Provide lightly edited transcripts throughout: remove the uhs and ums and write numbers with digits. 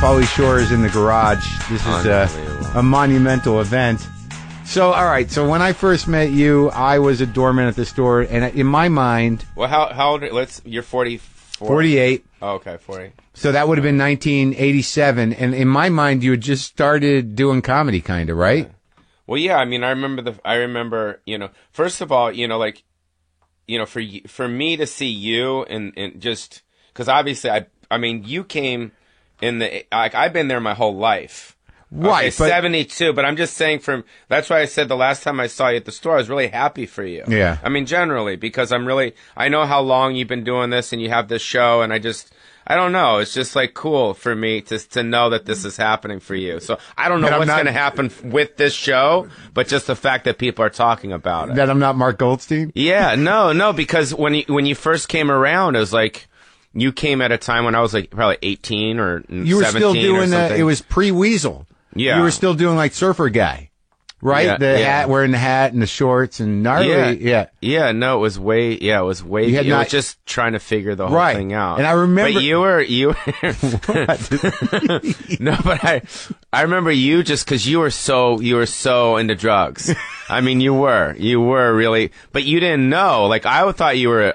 Pauly Shore is in the garage. This is a monumental event. So, all right. So when I first met you, I was a doorman at the store, and in my mind... Well, how old... You're 44? 48. Oh, okay, 40. So that would have been 1987, and in my mind, you had just started doing comedy, kind of, right? Yeah. Well, yeah. I mean, I remember. First of all, for me to see you and just because obviously I mean, you came in the I've been there my whole life. Right, okay, 72, but I'm just saying that's why I said the last time I saw you at the store, I was really happy for you. Yeah. I mean, generally, because I know how long you've been doing this and you have this show, and I don't know. It's just like cool for me to know that this is happening for you. So I don't know what's going to happen with this show, but just the fact that people are talking about it. That I'm not Mark Goldstein? Yeah, no, because when you first came around, it was like you came at a time when I was like probably 18 or 17. You were still doing it was pre-Weasel. Yeah. You were still doing like Surfer Guy. Right? Yeah, the hat, wearing the hat and the shorts and gnarly. Yeah. Yeah, no, it was way, it was just trying to figure the whole thing out. And I remember. But you were, no, but I remember you just cause you were so into drugs. I mean, you were really, but you didn't know. Like, I thought you were,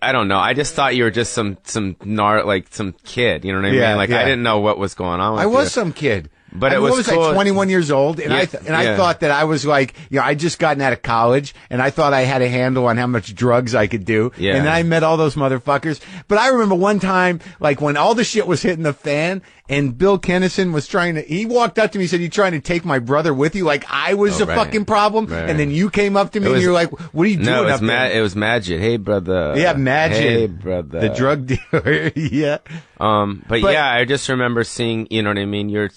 I don't know. I just thought you were just some kid. You know what I mean? Like, I didn't know what was going on with you. I was some kid. But I was was cool. like 21 years old, and I thought that I was like, I just gotten out of college, and I thought I had a handle on how much drugs I could do. Yeah. And then I met all those motherfuckers. But I remember one time, like when all the shit was hitting the fan, and Bill Kennison was he walked up to me and said, "You trying to take my brother with you?" Like I was the fucking problem. Right. And then you came up to me and you're like, "What are you doing up there?" It was Magid. Hey, brother. Yeah, Magid. Hey, brother. The drug dealer. Yeah. But yeah, I just remember seeing, you know what I mean? You're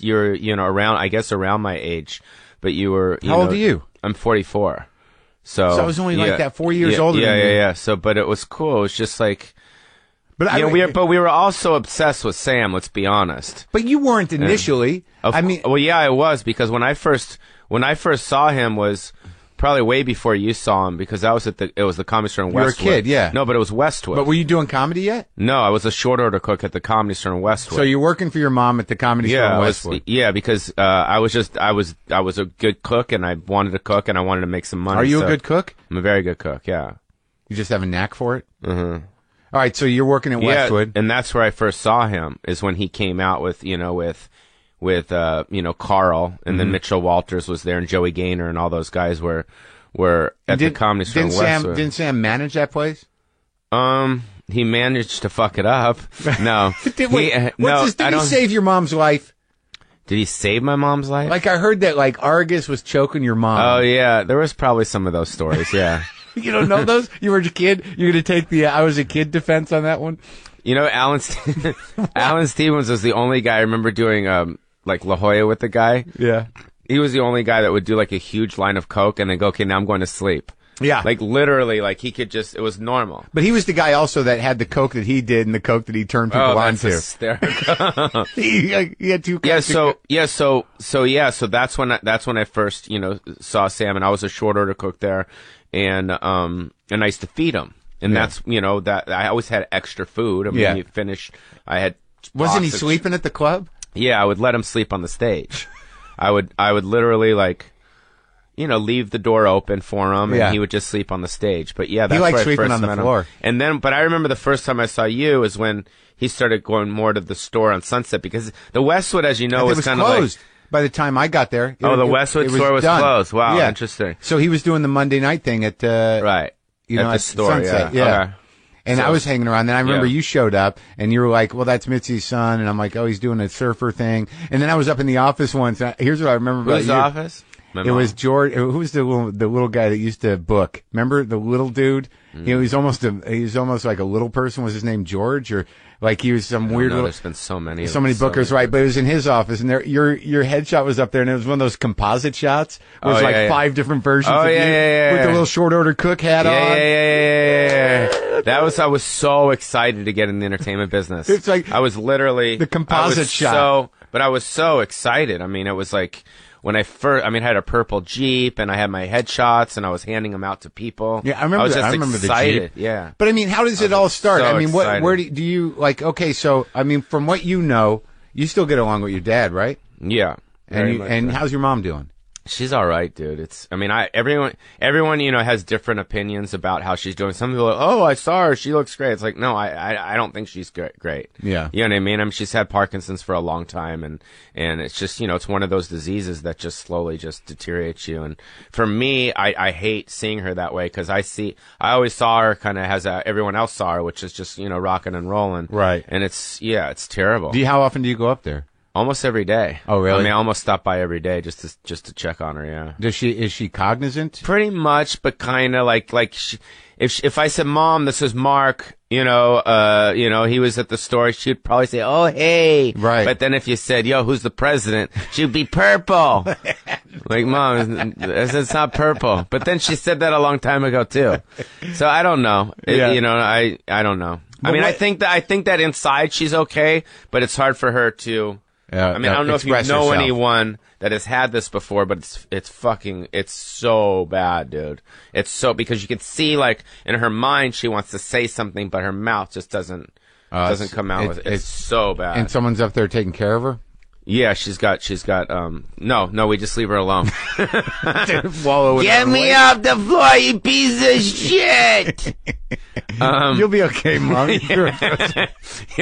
around my age, but you were, How old are you? I'm 44. So I was only like that 4 years older than you. Yeah. So, but it was cool. It was just like, but we were also obsessed with Sam, let's be honest. But you weren't initially. Well, yeah, I was, because when I first saw him was probably way before you saw him, because that was it was the Comedy Store in Westwood. You were a kid, yeah. No, but it was Westwood. But were you doing comedy yet? No, I was a short order cook at the Comedy Store in Westwood. So you're working for your mom at the Comedy Store in Westwood? Because I was a good cook, and I wanted to cook, and I wanted to make some money. Are you a good cook? I'm a very good cook, yeah. You just have a knack for it? Mm-hmm. All right, so you're working at Westwood. And that's where I first saw him, is when he came out with Carl, and then Mitchell Walters was there, and Joey Gaynor, and all those guys were at the Comedy Store in Westwood. Didn't Sam manage that place? He managed to fuck it up. No. Did he save your mom's life? Did he save my mom's life? Like, I heard that, like, Argus was choking your mom. Oh, yeah. There was probably some of those stories, yeah. You don't know those? You were a kid? You're going to take the I was a kid defense on that one? You know, Alan Stevens was the only guy I remember doing, like, La Jolla with the guy. Yeah. He was the only guy that would do, like, a huge line of coke and then go, okay, now I'm going to sleep. Yeah. Like, literally, like, he could just, it was normal. But he was the guy also that had the coke that he did and the coke that he turned people onto. Hysterical. he had two cokes. So that's when I first, saw Sam, and I was a short order cook there, and I used to feed him. And that's, that I always had extra food. I mean, you finished, I had. Wasn't he sleeping at the club? Yeah, I would let him sleep on the stage. I would literally, like, leave the door open for him, and he would just sleep on the stage. But yeah, that's he liked where I sleeping first on the met floor. him. And then, but I remember the first time I saw you is when he started going more to the store on Sunset, because the Westwood, as you know, was kind of closed. By the time I got there, the Westwood store was closed. Wow, interesting. So he was doing the Monday night thing at at the store, Sunset. Yeah. Okay. And I was hanging around. Then I remember you showed up, and you were like, "Well, that's Mitzi's son," and I'm like, "Oh, he's doing a surfer thing." And then I was up in the office once. Here's what I remember about Whose you. office? It was George. Who was the little guy that used to book? Remember the little dude? He was almost like a little person. Was his name George, or like he was some weird? There's been so many bookers, right? But it was in his office, and your headshot was up there, and it was one of those composite shots. It was 5 different versions of you with the little short order cook hat on. Yeah. I was so excited to get in the entertainment business. It's like I was literally the composite shot. But I was so excited. I mean, it was like when I first, I had a purple Jeep and I had my headshots and I was handing them out to people. Yeah, I remember. I was just excited. The Jeep. Yeah. But how does it all start? So where do you like? Okay, so from what you know, you still get along with your dad, right? Yeah. And how's your mom doing? She's all right, dude. Everyone, has different opinions about how she's doing. Some people are like, oh, I saw her. She looks great. It's like, no, I don't think she's great. Yeah. You know what I mean? She's had Parkinson's for a long time and it's just, it's one of those diseases that just slowly just deteriorates you. And for me, I hate seeing her that way because I always saw her kind of as everyone else saw her, which is just, rocking and rolling. Right. And it's terrible. How often do you go up there? Almost every day. Oh, really? I almost stop by every day just to check on her. Yeah. Is she cognizant? Pretty much, but kind of like if I said, Mom, this is Mark, he was at the store, she'd probably say, oh, hey. Right. But then if you said, yo, who's the president? She'd be purple. Like, Mom, it's not purple. But then she said that a long time ago too. So I don't know. I don't know. I think that inside she's okay, but it's hard for her to. I don't know if you know herself. anyone that has had this before, but it's so bad, dude. It's so, because you can see, like, in her mind she wants to say something, but her mouth just doesn't come out with it. It's so bad. And someone's up there taking care of her? Yeah, she's got, no, we just leave her alone. Get me off the floor, you piece of shit! You'll be okay, Mom. You'll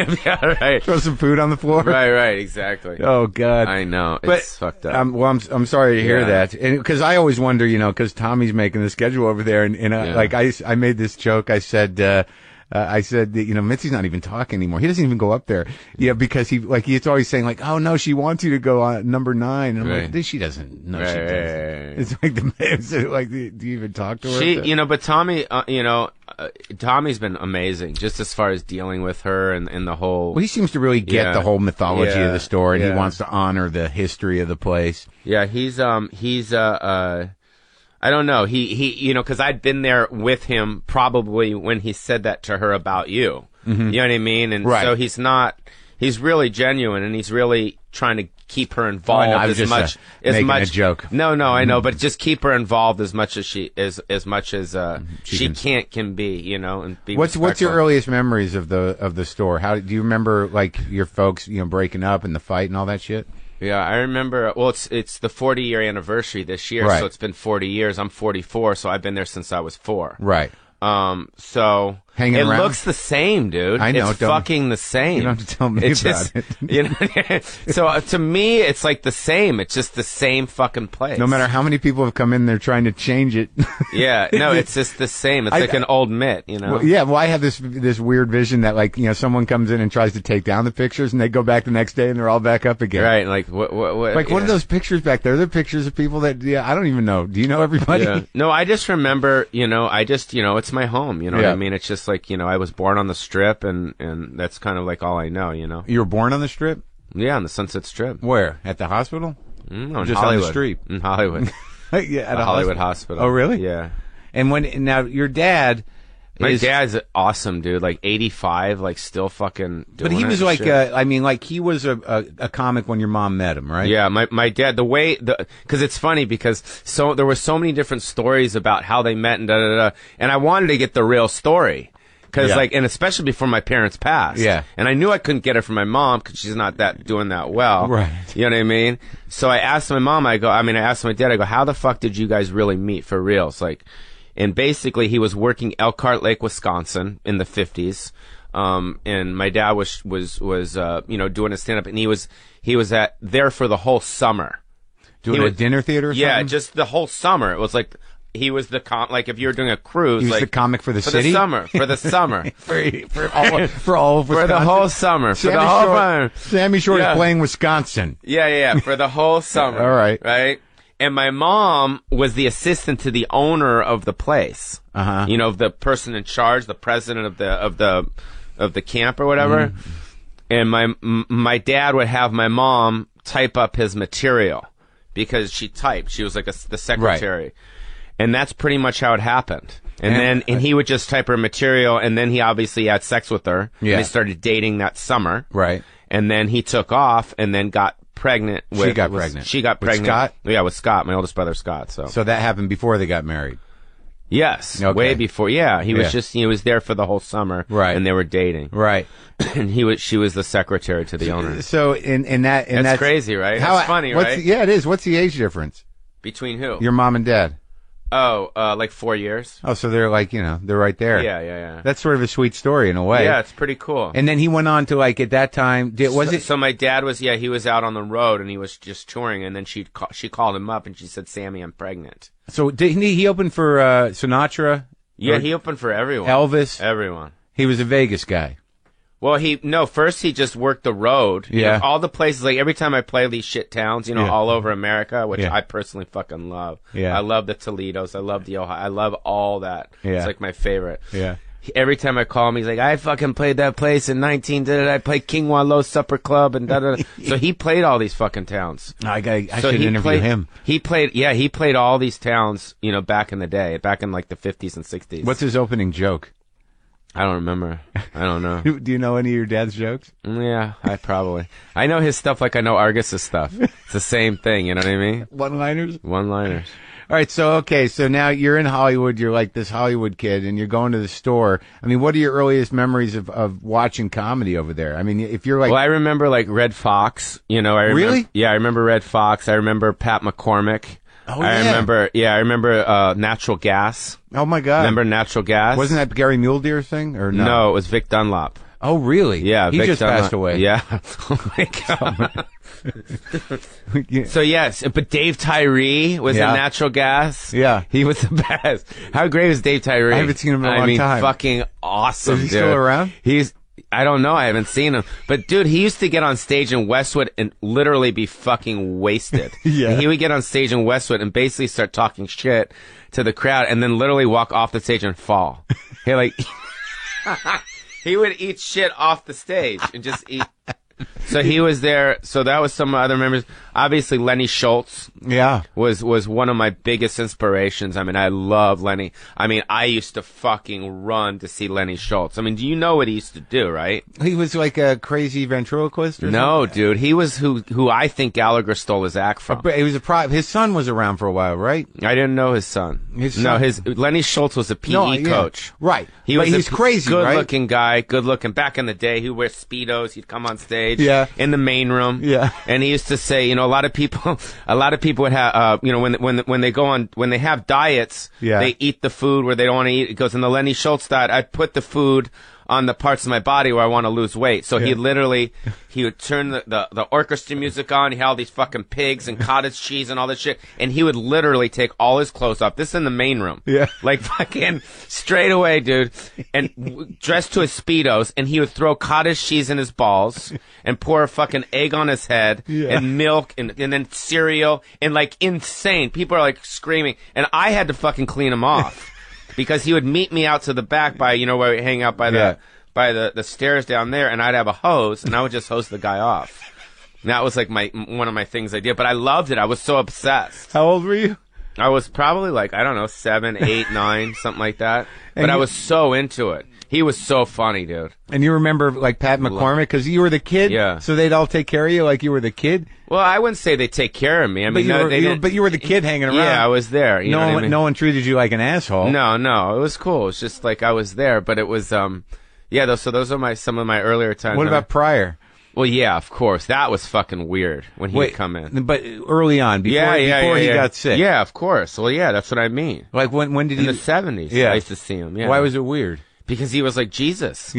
be all right. Throw some food on the floor. Right, exactly. Oh, God. I know. It's fucked up. I'm sorry to hear that. And because I always wonder, because Tommy's making the schedule over there, and I made this joke. I said that, Mitzi's not even talking anymore. He doesn't even go up there. Yeah, because he's always saying like, oh no, she wants you to go on number 9. And I'm like, she doesn't. No, she doesn't. It's like, do you even talk to her? But Tommy, Tommy's been amazing, just as far as dealing with her and the whole. Well, he seems to really get the whole mythology of the store, and he wants to honor the history of the place. Yeah, he's I don't know. He, because I'd been there with him probably when he said that to her about you. Mm-hmm. You know what I mean? And so he's really genuine, and he's really trying to keep her involved as much. A joke. No, I know, but just keep her involved as much as she can be, and be What's your earliest memories of the store? How do you remember, like, your folks, breaking up and the fight and all that shit? Yeah, I remember. Well, it's the 40-year anniversary this year, so it's been 40 years. I'm 44, so I've been there since I was 4. Right. So hanging around? Looks the same, dude. I know. It's fucking the same. You don't have to tell me about it. So to me, it's like the same. It's just the same fucking place. No matter how many people have come in there trying to change it. Yeah. No, it's just the same. It's like an old myth, Well, I have this weird vision that, like, someone comes in and tries to take down the pictures, and they go back the next day and they're all back up again. Right. Like what? Like, what are those pictures back there? They're pictures of people that I don't even know. Do you know everybody? Yeah. No, I just remember. It's my home. You know what I mean? It's just like, I was born on the Strip, and that's kind of like all I know. You were born on the Strip? Yeah, on the Sunset Strip. At the hospital? No, just Hollywood. On the street? In Hollywood. Yeah, at the Hollywood hospital. Oh, really? Yeah. And now your dad. My dad's awesome, dude. Like 85, like still fucking doing But he was like, he was a comic when your mom met him, right? Yeah, my dad, because it's funny because there were so many different stories about how they met and and I wanted to get the real story. Cause and especially before my parents passed. Yeah. And I knew I couldn't get it from my mom because she's not doing that well. Right. You know what I mean? So I asked my mom, I asked my dad, how the fuck did you guys really meet for reals? And basically he was working Elkhart Lake, Wisconsin in the 50s. And my dad was doing a stand up, and he was there for the whole summer. Doing a dinner theater or something? Yeah, just the whole summer. It was like, he was the like if you were doing a cruise, he was the comic for the city, for the summer, for all of Wisconsin, for the whole summer, Sammy Shore is playing Wisconsin. Yeah, for the whole summer. All right. And my mom was the assistant to the owner of the place. The person in charge, the president of the camp or whatever. And my dad would have my mom type up his material because she typed. She was like the secretary. Right. And that's pretty much how it happened. And he would just type her material, and then he obviously had sex with her. Yeah. And they started dating that summer. Right. And then he took off and then got pregnant. She got pregnant. She got With pregnant. Scott? Yeah, with Scott, my oldest brother, Scott. So that happened before they got married. Yes, Okay. way before. Yeah, he was there for the whole summer, right? And they were dating, right? And she was the secretary to the owner. So that's crazy, right? That's funny, right? Yeah, it is. What's the age difference between who? Your mom and dad. Oh, like 4 years. Oh, so they're like, they're right there. Yeah. That's sort of a sweet story in a way. Yeah, it's pretty cool. And then he went on to, like, at that time, So my dad was, he was out on the road and he was just touring, and then she called him up and she said, "Sammy, I'm pregnant." So didn't he opened for Sinatra? Yeah, he opened for everyone. Elvis? Everyone. He was a Vegas guy. Well, first he just worked the road. Yeah. All the places, like every time I play these shit towns, all over America, which I personally fucking love. Yeah. I love the Toledos. I love the Ohio. I love all that. Yeah. It's like my favorite. Yeah. Every time I call him, he's like, "I fucking played that place in 19, I played King Wallow Supper Club and da-da-da." So he played all these fucking towns. I should interview him. He played all these towns, back in the day, back in like the 50s and 60s. What's his opening joke? I don't remember. I don't know. Do you know any of your dad's jokes? Yeah, I know his stuff like I know Argus's stuff. It's the same thing, you know what I mean? One-liners? One-liners. All right, so now you're in Hollywood, you're like this Hollywood kid, and you're going to the store. I mean, what are your earliest memories of watching comedy over there? I mean, if you're like... Well, I remember like Red Fox, Really? Yeah, I remember Red Fox. I remember Pat McCormick. Oh, I remember Natural Gas. Oh, my God. Remember Natural Gas? Wasn't that Gary Mule Deer thing, or no? No, it was Vic Dunlop. Oh, really? Yeah, he Vic just Dunlop. passed away. Yeah. Oh, my God. So, yes, but Dave Tyree was in Natural Gas. Yeah. He was the best. How great was Dave Tyree? I haven't seen him in a long time. Fucking awesome, Is he dude. still around? I don't know. I haven't seen him. But, dude, he used to get on stage in Westwood and literally be fucking wasted. Yeah. And he would get on stage in Westwood and basically start talking shit to the crowd and then literally walk off the stage and fall. He would eat shit off the stage and just eat. So he was there. So that was some other members. Obviously, Lenny Schultz. Yeah. Was one of my biggest inspirations. I mean, I love Lenny. I mean, I used to fucking run to see Lenny Schultz. I mean, do you know what he used to do, right? He was like a crazy ventriloquist or No, something? dude. He was who I think Gallagher stole his act from. He was his son was around for a while, right? I didn't know his son. Lenny Schultz was a PE coach. Right. He was crazy, right? Good-looking guy, good-looking. Back in the day, he would wear Speedos. He'd come on stage. Yeah. In the main room. Yeah. And he used to say, a lot of people would have, when they have diets, they eat the food where they don't want to eat. It goes in the Lenny Schultz diet. I put the food on the parts of my body where I want to lose weight. So he would turn the orchestra music on. He had all these fucking pigs and cottage cheese and all this shit. And he would literally take all his clothes off. This is in the main room. Yeah. Like fucking straight away, dude. And dressed to his Speedos. And he would throw cottage cheese in his balls and pour a fucking egg on his head and milk and then cereal and like insane. People are like screaming. And I had to fucking clean him off. Because he would meet me out to the back by, where we hang out by the stairs down there, and I'd have a hose, and I would just hose the guy off. And that was like one of my things I did, but I loved it. I was so obsessed. How old were you? I was probably like, I don't know, 7, 8, 9, something like that. But I was so into it. He was so funny, dude. And you remember like Pat McCormick because you were the kid, so they'd all take care of you like you were the kid. Well, I wouldn't say they take care of me. I mean, but you were the kid hanging around. Yeah, I was there. No one treated you like an asshole. No, it was cool. It's just like I was there, but it was so those are some of my earlier times. What about Pryor? Well, yeah, of course. That was fucking weird when he would come in. But early on, before he got sick. Yeah, of course. Well, yeah, that's what I mean. Like when did in the 70s? Yeah, I used to see him. Yeah. Why was it weird? Because he was like Jesus.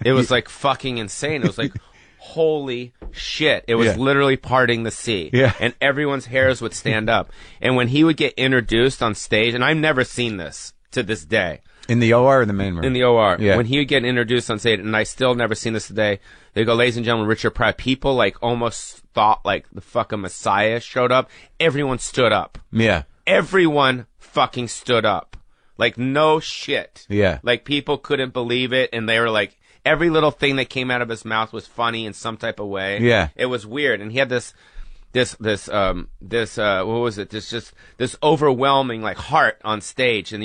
It was like fucking insane. It was like, holy shit. It was literally parting the sea. Yeah. And everyone's hairs would stand up. And when he would get introduced on stage, and I've never seen this to this day. In the OR or the main room? In the OR. Yeah. When he would get introduced on stage, and I still never seen this today, they go, "Ladies and gentlemen, Richard Pryor." People like almost thought like the fucking Messiah showed up. Everyone stood up. Yeah. Everyone fucking stood up. Like, no shit. Yeah. Like, people couldn't believe it, and they were like, every little thing that came out of his mouth was funny in some type of way. Yeah. It was weird, and he had this what was it? This overwhelming, like, heart on stage, and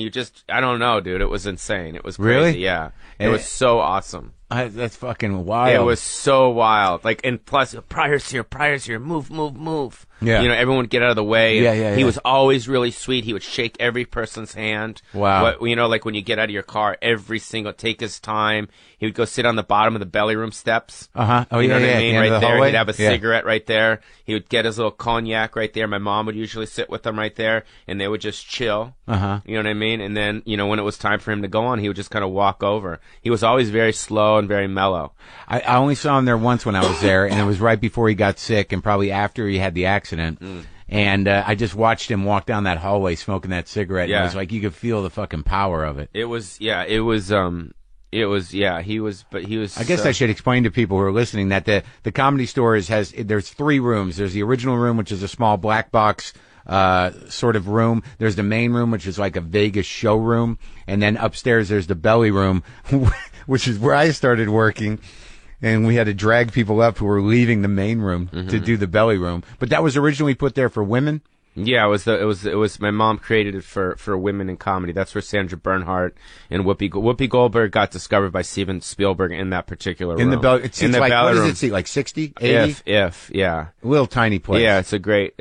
I don't know, dude, it was insane. It was crazy. Really? Yeah. It was so awesome. That's fucking wild. It was so wild. Like, and plus, Pryor's here, move. Yeah. You know, everyone would get out of the way. Yeah. He was always really sweet. He would shake every person's hand. Wow. You know, like when you get out of your car, take his time. He would go sit on the bottom of the belly room steps. Uh-huh. Oh, you know what I mean? Right the there. hallway? He'd have a cigarette right there. He would get his little cognac right there. My mom would usually sit with him right there, and they would just chill. Uh-huh. You know what I mean? And then, you know, when it was time for him to go on, he would just kind of walk over. He was always very slow and very mellow. I only saw him there once when I was there, and it was right before he got sick and probably after he had the accident. And I just watched him walk down that hallway smoking that cigarette. Yeah. And it was like you could feel the fucking power of it. He was. I guess I should explain to people who are listening that the Comedy Store there's 3 rooms. There's the original room, which is a small black box sort of room. There's the main room, which is like a Vegas showroom. And then upstairs there's the belly room, which is where I started working. And we had to drag people up who were leaving the main room to do the belly room. But that was originally put there for women. Yeah, it was my mom created it for women in comedy. That's where Sandra Bernhardt and Whoopi Goldberg got discovered by Steven Spielberg in that particular room. In the belly, it seems like, what does it seat, like 60, 80? If, yeah. A little tiny place. Yeah, it's a great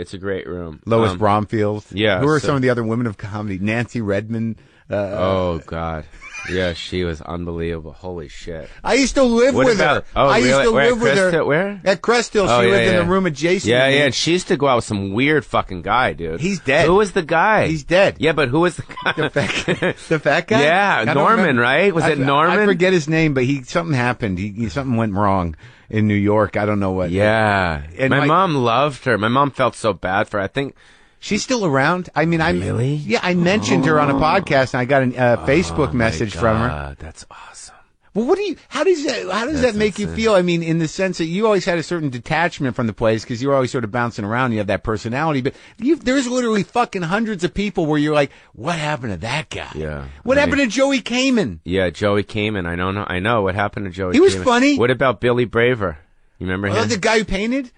room. Lois Bromfield. Yeah. Who are some of the other women of comedy? Nancy Redmond. Oh, God. Yeah, she was unbelievable. Holy shit. I used to live with her. Oh, I really? used to live with her. Where? At Crest Hill. She lived in the room adjacent. Yeah, and she used to go out with some weird fucking guy, dude. He's dead. Who was the guy? He's dead. Yeah, but who was the guy? The fat guy? Yeah, Norman, right? Was it Norman? I forget his name, but something happened. Something went wrong in New York. I don't know what. Yeah. And my mom loved her. My mom felt so bad for her. I think. She's still around. I mean, Really? Yeah, I mentioned her on a podcast, and I got a Facebook message from her. That's awesome. Well, how does that make you feel? I mean, in the sense that you always had a certain detachment from the place because you're always sort of bouncing around. You have that personality, but there's literally fucking hundreds of people where you're like, what happened to that guy? Yeah. What happened to Joey Kamen? Yeah, Joey Kamen. I know what happened to Joey. He was Kamen. funny. What about Billy Braver? You remember him? The guy who painted?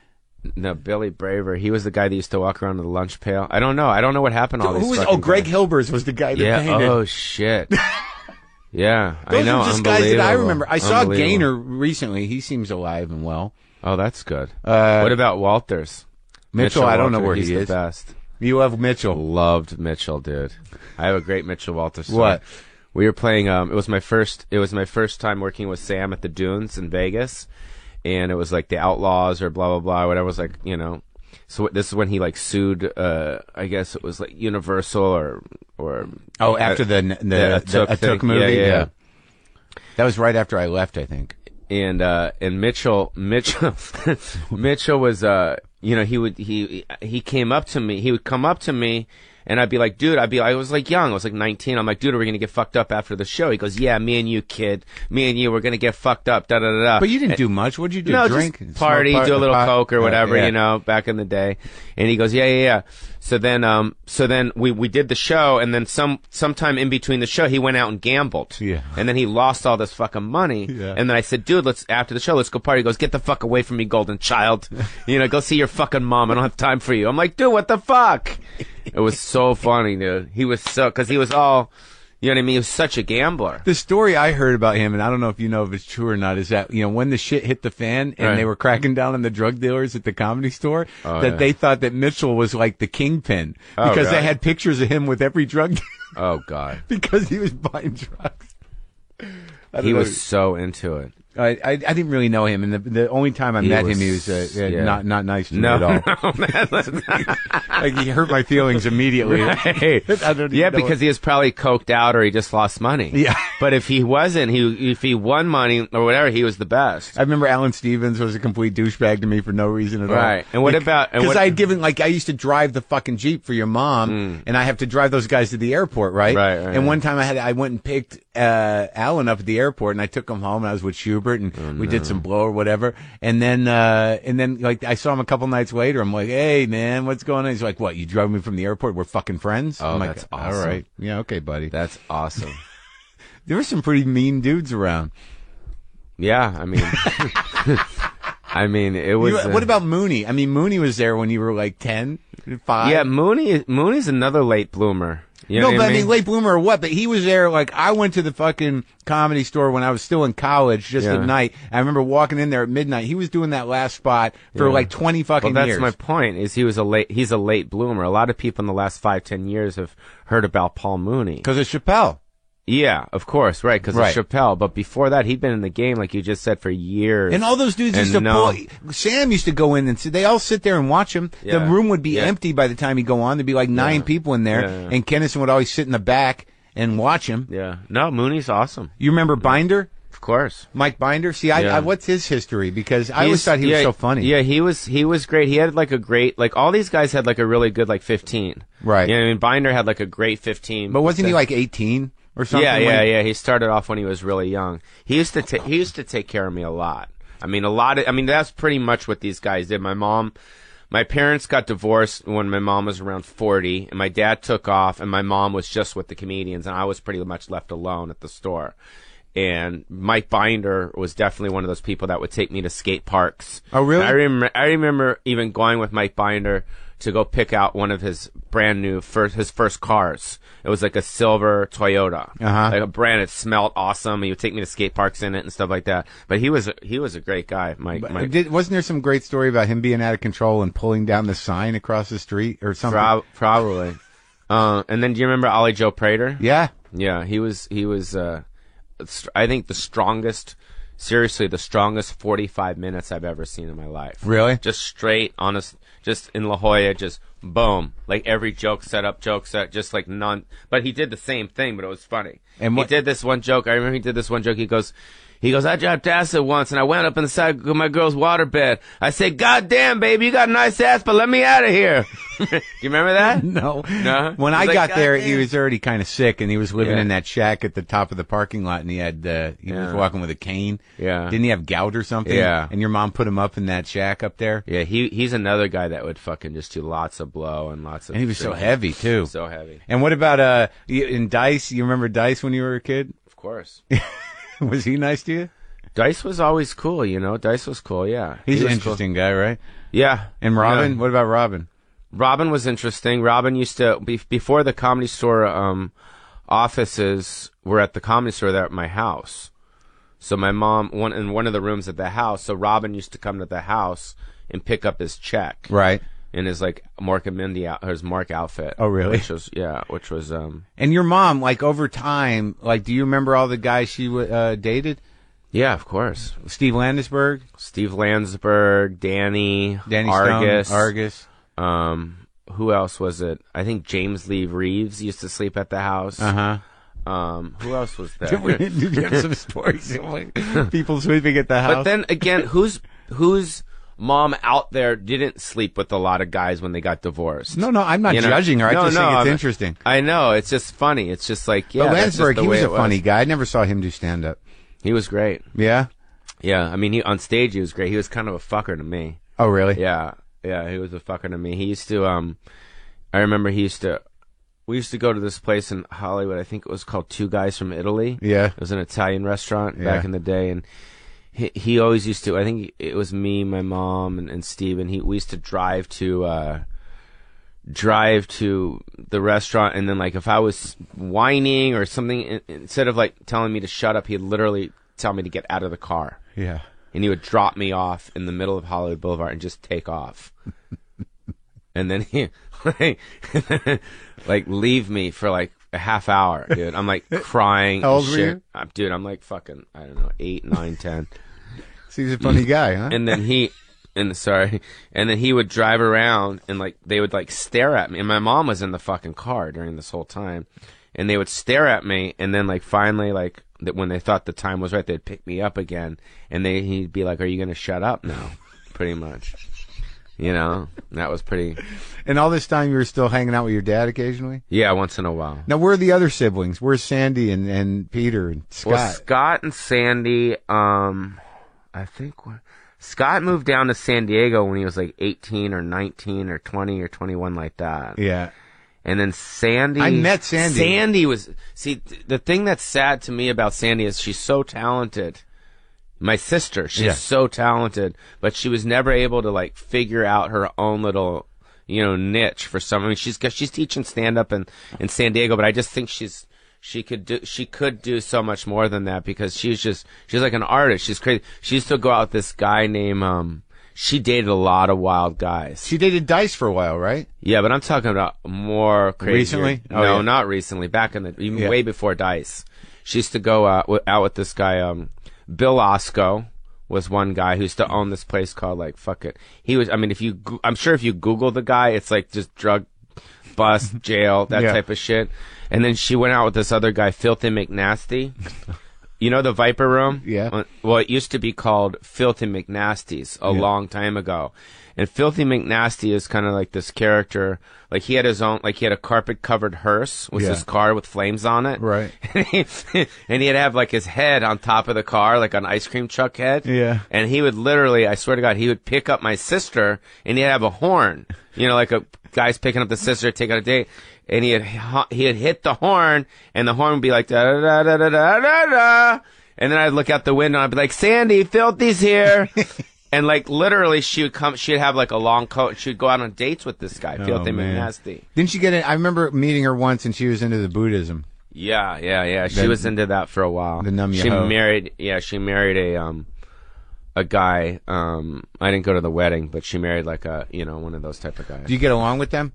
No, Billy Braver. He was the guy that used to walk around with the lunch pail. I don't know what happened to all these Greg Hilbers was the guy that painted. Oh, shit. Yeah, Those I know. Those are just guys that I remember. I saw Unbelievable. Gaynor recently. He seems alive and well. Oh, that's good. What about Walters? Mitchell, I don't know where he's he is. He's the best. You love Mitchell. Loved Mitchell, dude. I have a great Mitchell Walters story. What? We were playing, it was my first time working with Sam at the Dunes in Vegas. And it was like the Outlaws or blah, blah, blah, whatever. It was like, you know. So this is when he like sued, I guess it was like Universal or after the Took movie. Yeah. That was right after I left, I think. And Mitchell was he came up to me. He would come up to me. And I'd be like, dude, I was like young. I was like 19. I'm like, dude, are we going to get fucked up after the show? He goes, yeah, me and you, kid. Me and you, we're going to get fucked up, da da da da. But you didn't do much. What'd you do? No, drink? Just party, do a little coke or whatever, you know, back in the day. And he goes, yeah. So then we did the show, and then sometime in between the show, he went out and gambled. Yeah. And then he lost all this fucking money. Yeah. And then I said, dude, after the show, let's go party. He goes, get the fuck away from me, golden child. You know, go see your fucking mom. I don't have time for you. I'm like, dude, what the fuck? It was so funny, dude. He was because he was all, you know what I mean? He was such a gambler. The story I heard about him, and I don't know if you know if it's true or not, is that, you know, when the shit hit the fan and they were cracking down on the drug dealers at the Comedy Store, they thought that Mitchell was like the kingpin because they had pictures of him with every drug dealer. Oh, God. Because he was buying drugs. He was so into it. I didn't really know him, and the only time I met him, he was not nice to me at all. Like he hurt my feelings immediately. Right. Because he was probably coked out or he just lost money. Yeah. But if he wasn't, if he won money or whatever, he was the best. I remember Alan Stevens was a complete douchebag to me for no reason at all. Right. And what about? Because I had given, I used to drive the fucking Jeep for your mom, and I have to drive those guys to the airport, right? Right. And one time I went and picked Alan up at the airport, and I took him home, and I was with Schubert, and we did some blow or whatever. And then like I saw him a couple nights later. I'm like, hey man, what's going on? He's like, what? You drove me from the airport? We're fucking friends? Oh, I'm like, that's awesome. All right. Yeah, okay, buddy. That's awesome. There were some pretty mean dudes around. Yeah, I mean, it was. What about Mooney? I mean, Mooney was there when you were like 10, 5. Yeah, Mooney's another late bloomer. You know no, what but I mean, late bloomer or what? But he was there. Like, I went to the fucking Comedy Store when I was still in college, just at night. I remember walking in there at midnight. He was doing that last spot for like 20 fucking years. years. That's my point. Is he's a late bloomer. A lot of people in the last 5-10 years have heard about Paul Mooney because of Chappelle. Yeah, of course, right, because of Chappelle. But before that, he'd been in the game, like you just said, for years. And all those dudes used to pull. Sam used to go in and they all sit there and watch him. Yeah. The room would be empty by the time he'd go on. There'd be like 9 people in there. Yeah. And Kennison would always sit in the back and watch him. Yeah. No, Mooney's awesome. You remember Binder? Of course. Mike Binder? See, I what's his history? Because I always thought he was so funny. Yeah, he was great. He had like a great, like all these guys had like a really good like 15. Right. You know what I mean? Binder had like a great 15. But wasn't he like 18? Or something. Yeah. He started off when he was really young. He used to take care of me a lot. I mean, that's pretty much what these guys did. My parents got divorced when my mom was around 40, and my dad took off, and my mom was just with the comedians, and I was pretty much left alone at the store. And Mike Binder was definitely one of those people that would take me to skate parks. Oh, really? I remember even going with Mike Binder to go pick out one of his brand new his first cars. It was like a silver Toyota, like a brand. It smelled awesome. He would take me to skate parks in it and stuff like that. But he was a great guy, Mike. Wasn't there some great story about him being out of control and pulling down the sign across the street or something? Probably. And then do you remember Ollie Joe Prater? Yeah. Yeah, he was. I think the strongest 45 minutes I've ever seen in my life. Really? Just straight, honest, just in La Jolla, just boom. Like every joke set, just like none. But he did the same thing, but it was funny. And he did this one joke. I remember he did this one joke. He goes, I dropped acid once, and I went up inside my girl's waterbed. I said, God damn, baby, you got a nice ass, but let me out of here. You remember that? No. When I got there, he was already kind of sick, and he was living in that shack at the top of the parking lot, and he was walking with a cane. Yeah. Didn't he have gout or something? Yeah. And your mom put him up in that shack up there? Yeah, he's another guy that would fucking just do lots of blow and lots of... And he was so heavy, too. So heavy. And what about, in Dice? You remember Dice when you were a kid? Of course. Was he nice to you? Dice was always cool, you know. Dice was cool, yeah. He's an interesting guy, right? Yeah. And Robin? What about Robin? Robin was interesting. Robin used to, before the Comedy Store offices were at the Comedy Store, they're at my house. So my mom, in one of the rooms at the house, so Robin used to come to the house and pick up his check. Right. In his like Mork and Mindy his Mark outfit. Oh, really? Which was And your mom, like over time, like do you remember all the guys she dated? Yeah, of course. Steve Landesberg, Danny Argus. Stone, Argus. Who else was it? I think James Lee Reeves used to sleep at the house. Who else was there? Did you have some stories of like people sleeping at the house? But then again, whose mom out there didn't sleep with a lot of guys when they got divorced? No, I'm not judging her. I just think it's interesting. I know. It's just funny. It's just like, yeah. But Landsberg, he was a funny guy. I never saw him do stand-up. He was great. Yeah? Yeah. I mean, on stage, he was great. He was kind of a fucker to me. Oh, really? Yeah. Yeah, he was a fucker to me. He used to, I remember we used to go to this place in Hollywood. I think it was called Two Guys from Italy. Yeah. It was an Italian restaurant back in the day. And he always used to, I think it was me, my mom, and Steve, and we used to drive to the restaurant, and then like if I was whining or something, instead of like telling me to shut up, he'd literally tell me to get out of the car. Yeah. And he would drop me off in the middle of Hollywood Boulevard and just take off. And then he like leave me for like a half hour, dude. I'm like crying. How old were you? Dude, I'm like fucking, I don't know, 8, 9, 10. So he's a funny guy, huh? And then he would drive around and like they would like stare at me, and my mom was in the fucking car during this whole time, and they would stare at me, and then like finally like when they thought the time was right, they'd pick me up again, and he'd be like, "Are you gonna shut up now?" Pretty much, you know. That was pretty. And all this time you were still hanging out with your dad occasionally? Yeah, once in a while. Now where are the other siblings? Where's Sandy and Peter and Scott? Well, Scott and Sandy, I think Scott moved down to San Diego when he was like 18 or 19 or 20 or 21, like that. Yeah. And then Sandy... I met Sandy. Sandy was... See, the thing that's sad to me about Sandy is she's so talented. My sister, she's so talented, but she was never able to like figure out her own little, niche for some. I mean, she's teaching stand up in San Diego, but I just think she could do so much more than that, because she's like an artist. She's crazy. She used to go out with this guy named she dated a lot of wild guys. She dated Dice for a while, right? Yeah, but I'm talking about more crazy. Recently? No, not recently. Back in way before Dice. She used to go out with this guy, Bill Osco was one guy who used to own this place called, like, fuck it. He was, I mean, I'm sure if you Google the guy, it's like just drug bust, jail, that type of shit. And then she went out with this other guy, Filthy McNasty. You know the Viper Room? Yeah. Well, it used to be called Filthy McNasty's a long time ago. And Filthy McNasty is kind of like this character. Like, he had his own, like, he had a carpet-covered hearse with his car with flames on it. Right. And he'd have, like, his head on top of the car, like an ice cream truck head. Yeah. And he would literally, I swear to God, he would pick up my sister, and he'd have a horn. Like a guy's picking up the sister to take on a date. And he had hit the horn, and the horn would be like, da-da-da-da-da-da-da. And then I'd look out the window, and I'd be like, Sandy, Filthy's here. And, like, literally, she'd have, like, a long coat, and she'd go out on dates with this guy, Filthy McNasty. Didn't she get it? I remember meeting her once, and she was into the Buddhism. Yeah. She was into that for a while. The Num She married a guy, I didn't go to the wedding, but she married, like, one of those type of guys. Do you get along with them?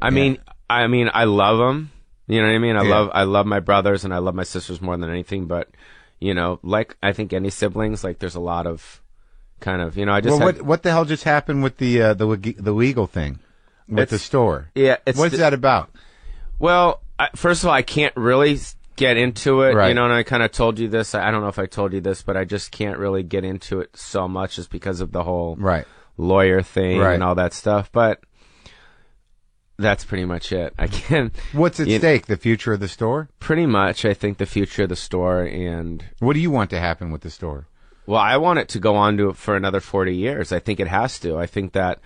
I mean, I love them. You know what I mean? I love my brothers, and I love my sisters more than anything, but... like I think any siblings, like there's a lot of kind of, I just. Well, what the hell just happened with the legal thing with the store? Yeah, what's that about? Well, first of all, I can't really get into it, right. And I kind of told you this. I don't know if I told you this, but I just can't really get into it so much just because of the whole lawyer thing and all that stuff. But that's pretty much it. I can't. What's at stake? The future of the store? Pretty much, I think the future of the store. And what do you want to happen with the store? Well, I want it to go on to for another 40 years. I think it has to. I think that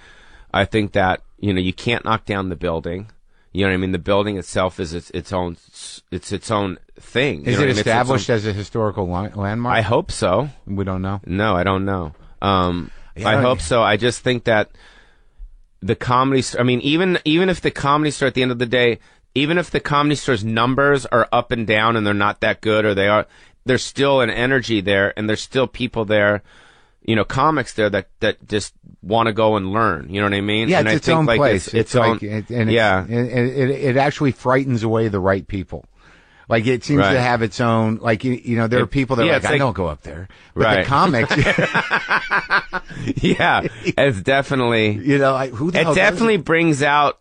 you can't knock down the building. You know what I mean? The building itself is its own thing. Is it established as a historical landmark? I hope so. We don't know. No, I don't know. I hope so. I just think that the comedy. I mean, even if the comedy store at the end of the day, even if the comedy store's numbers are up and down and they're not that good, or there's still an energy there, and there's still people there, comics there that just want to go and learn. You know what I mean? Yeah, and it's its own place. It actually frightens away the right people. Like, it seems to have its own, like, there are people that are like, I don't go up there. But the comics. Yeah, it's definitely, who the hell it definitely brings out,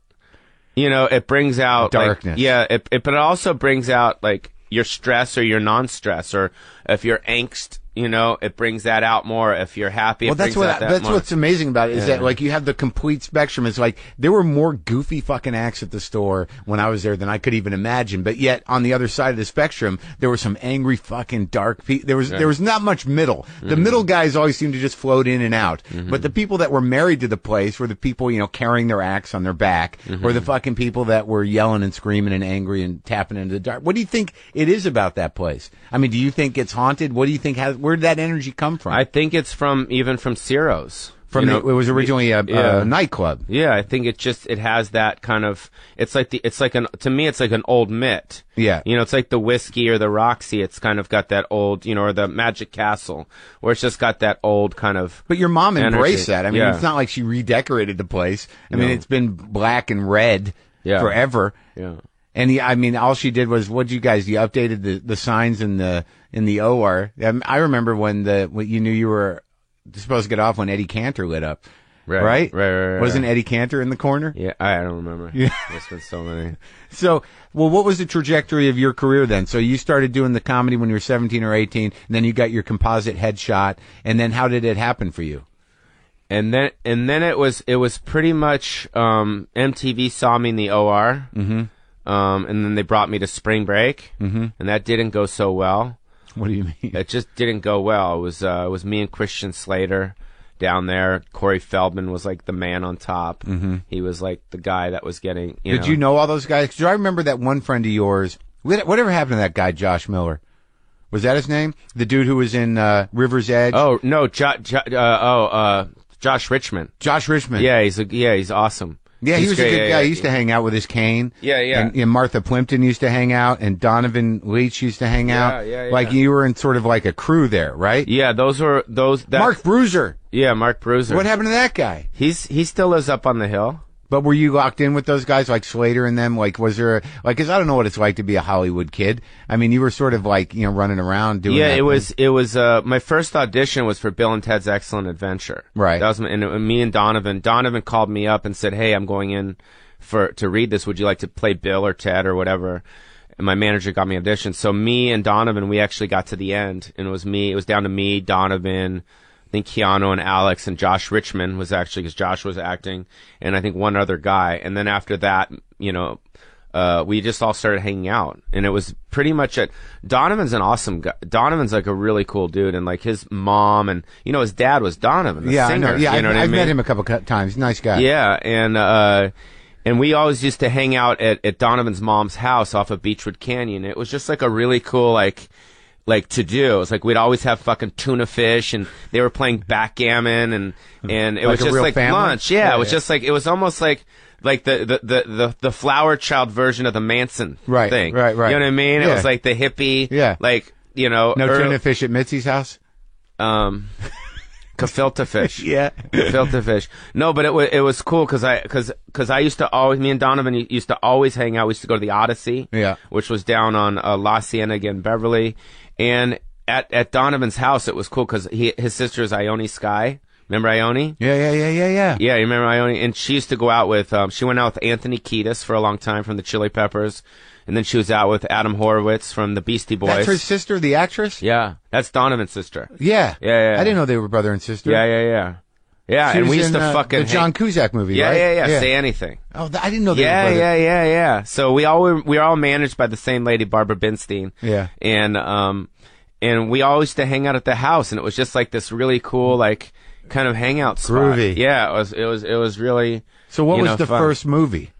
it brings out darkness. Like, but it also brings out, like, your stress or your non-stress, or if you're angst, it brings that out more. If you're happy, well, that's what's amazing about it is that, like, you have the complete spectrum. It's like there were more goofy fucking acts at the store when I was there than I could even imagine. But yet, on the other side of the spectrum, there were some angry fucking dark people. There was not much middle. The middle guys always seemed to just float in and out. But the people that were married to the place were the people, carrying their acts on their back, or the fucking people that were yelling and screaming and angry and tapping into the dark. What do you think it is about that place? I mean, do you think it's haunted? What do you think where did that energy come from? I think it's from Ciro's. It was originally a nightclub. Yeah, I think it has that kind of. To me, it's like an old Mitt. Yeah, it's like the Whiskey or the Roxy. It's kind of got that old, or the Magic Castle, where it's just got that old kind of. But your mom embraced that. I mean, it's not like she redecorated the place. I mean, it's been black and red forever. Yeah. And all she did was, you updated the signs in the OR. I remember when you knew you were supposed to get off when Eddie Cantor lit up. Right. Wasn't Eddie Cantor in the corner? Yeah, I don't remember. Yeah. There's been so many. So, what was the trajectory of your career then? So you started doing the comedy when you were 17 or 18, and then you got your composite headshot, and then how did it happen for you? And then it was pretty much, MTV saw me in the OR. Mm-hmm. And then they brought me to Spring Break, and that didn't go so well. What do you mean? It just didn't go well. It was me and Christian Slater down there. Corey Feldman was like the man on top. Mm-hmm. He was like the guy that was getting. Did you know all those guys? Because I remember that one friend of yours. Whatever happened to that guy, Josh Miller? Was that his name? The dude who was in River's Edge? Oh no, Josh Richmond. Josh Richmond. Yeah, he's awesome. Yeah, he was a good guy. He used to hang out with his cane. Yeah. And Martha Plimpton used to hang out, and Donovan Leach used to hang out. Yeah. Like you were in sort of like a crew there, right? Yeah, Mark Bruiser. Yeah, Mark Bruiser. What happened to that guy? He still lives up on the hill. But were you locked in with those guys like Slater and them? Like, was there, like, cause I don't know what it's like to be a Hollywood kid. I mean, you were sort of like, running around doing Yeah, it was, my first audition was for Bill and Ted's Excellent Adventure. Right. That was, me and Donovan called me up and said, hey, I'm going in to read this. Would you like to play Bill or Ted or whatever? And my manager got me audition. So me and Donovan, we actually got to the end, and it was down to me, Donovan, I think Keanu and Alex and Josh Richmond was actually, because Josh was acting, and I think one other guy. And then after that, we just all started hanging out. And it was pretty much Donovan's an awesome guy. Donovan's like a really cool dude. And like his mom and, his dad was Donovan, the singer. I know. Yeah, I've met him a couple times. Nice guy. Yeah. And we always used to hang out at Donovan's mom's house off of Beechwood Canyon. It was just like a really cool, like to do. It was like we'd always have fucking tuna fish, and they were playing backgammon, and it was just like family? Lunch. Yeah, it was just like, it was almost like the Flower Child version of the Manson thing. Right. You know what I mean? Yeah. It was like the hippie. Yeah. Like, no tuna fish at Mitzi's house. Gefilte fish. Yeah. Gefilte fish. No, but it was cool because I used to always, me and Donovan used to always hang out. We used to go to the Odyssey. Yeah. Which was down on La Cienega in Beverly. And at Donovan's house, it was cool because his sister is Ione Skye. Remember Ione? Yeah. Yeah, you remember Ione? And she used to go out with, she went out with Anthony Kiedis for a long time from the Chili Peppers. And then she was out with Adam Horowitz from the Beastie Boys. That's her sister, the actress? Yeah. That's Donovan's sister. Yeah. Yeah. I didn't know they were brother and sister. Yeah. Yeah, and we used to fucking the John Cusack movie, yeah, right? Yeah. Say Anything. Oh, I didn't know they were brothers. Yeah. So we were all managed by the same lady, Barbara Binstein. Yeah. And we all used to hang out at the house, and it was just like this really cool, like, kind of hangout spot. Groovy. Yeah, it was really. So what was the fun. first movie?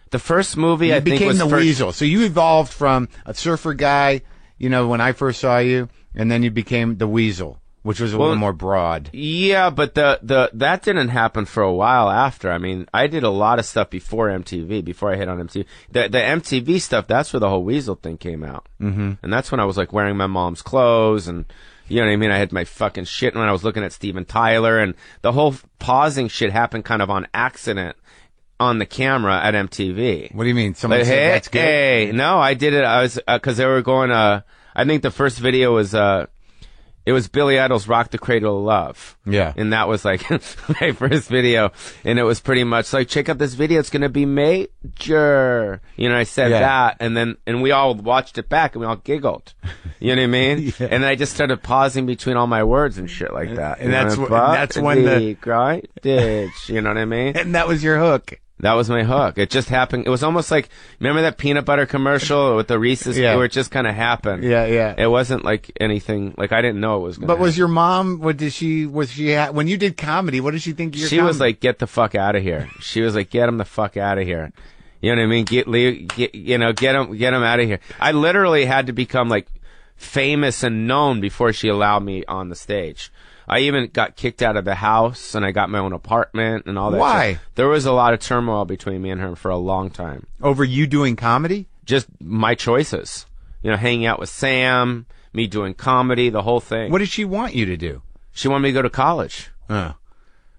The first movie, I think, was became the Weasel. So you evolved from a surfer guy, when I first saw you, and then you became the Weasel, which was a little more broad. Yeah, but that didn't happen for a while after. I mean, I did a lot of stuff before MTV, before I hit on MTV. The MTV stuff, that's where the whole Weasel thing came out. Mm-hmm. And that's when I was like wearing my mom's clothes, and you know what I mean? I had my fucking shit when I was looking at Steven Tyler, and the whole pausing shit happened kind of on accident on the camera at MTV. What do you mean? Someone said that's good? Hey, no, I did it. I was, cause they were going, I think the first video was, it was Billy Idol's Rock the Cradle of Love. Yeah. And that was like my first video. And it was pretty much like, check out this video. It's going to be major. I said that. And we all watched it back and we all giggled. You know what I mean? Yeah. And then I just started pausing between all my words and shit like that. And that's when the right ditch. You know what I mean? And that was your hook. That was my hook. It just happened. It was almost like, remember that peanut butter commercial with the Reese's, where it just kind of happened. Yeah. It wasn't like anything, like I didn't know it was going to happen. But was your mom, when you did comedy, what did she think of your comedy? She was like, get the fuck out of here. She was like, get him the fuck out of here. You know what I mean? Get him out of here. I literally had to become like famous and known before she allowed me on the stage. I even got kicked out of the house, and I got my own apartment and all that. Why? Shit. There was a lot of turmoil between me and her for a long time. Over you doing comedy? Just my choices. Hanging out with Sam, me doing comedy, the whole thing. What did she want you to do? She wanted me to go to college. Oh.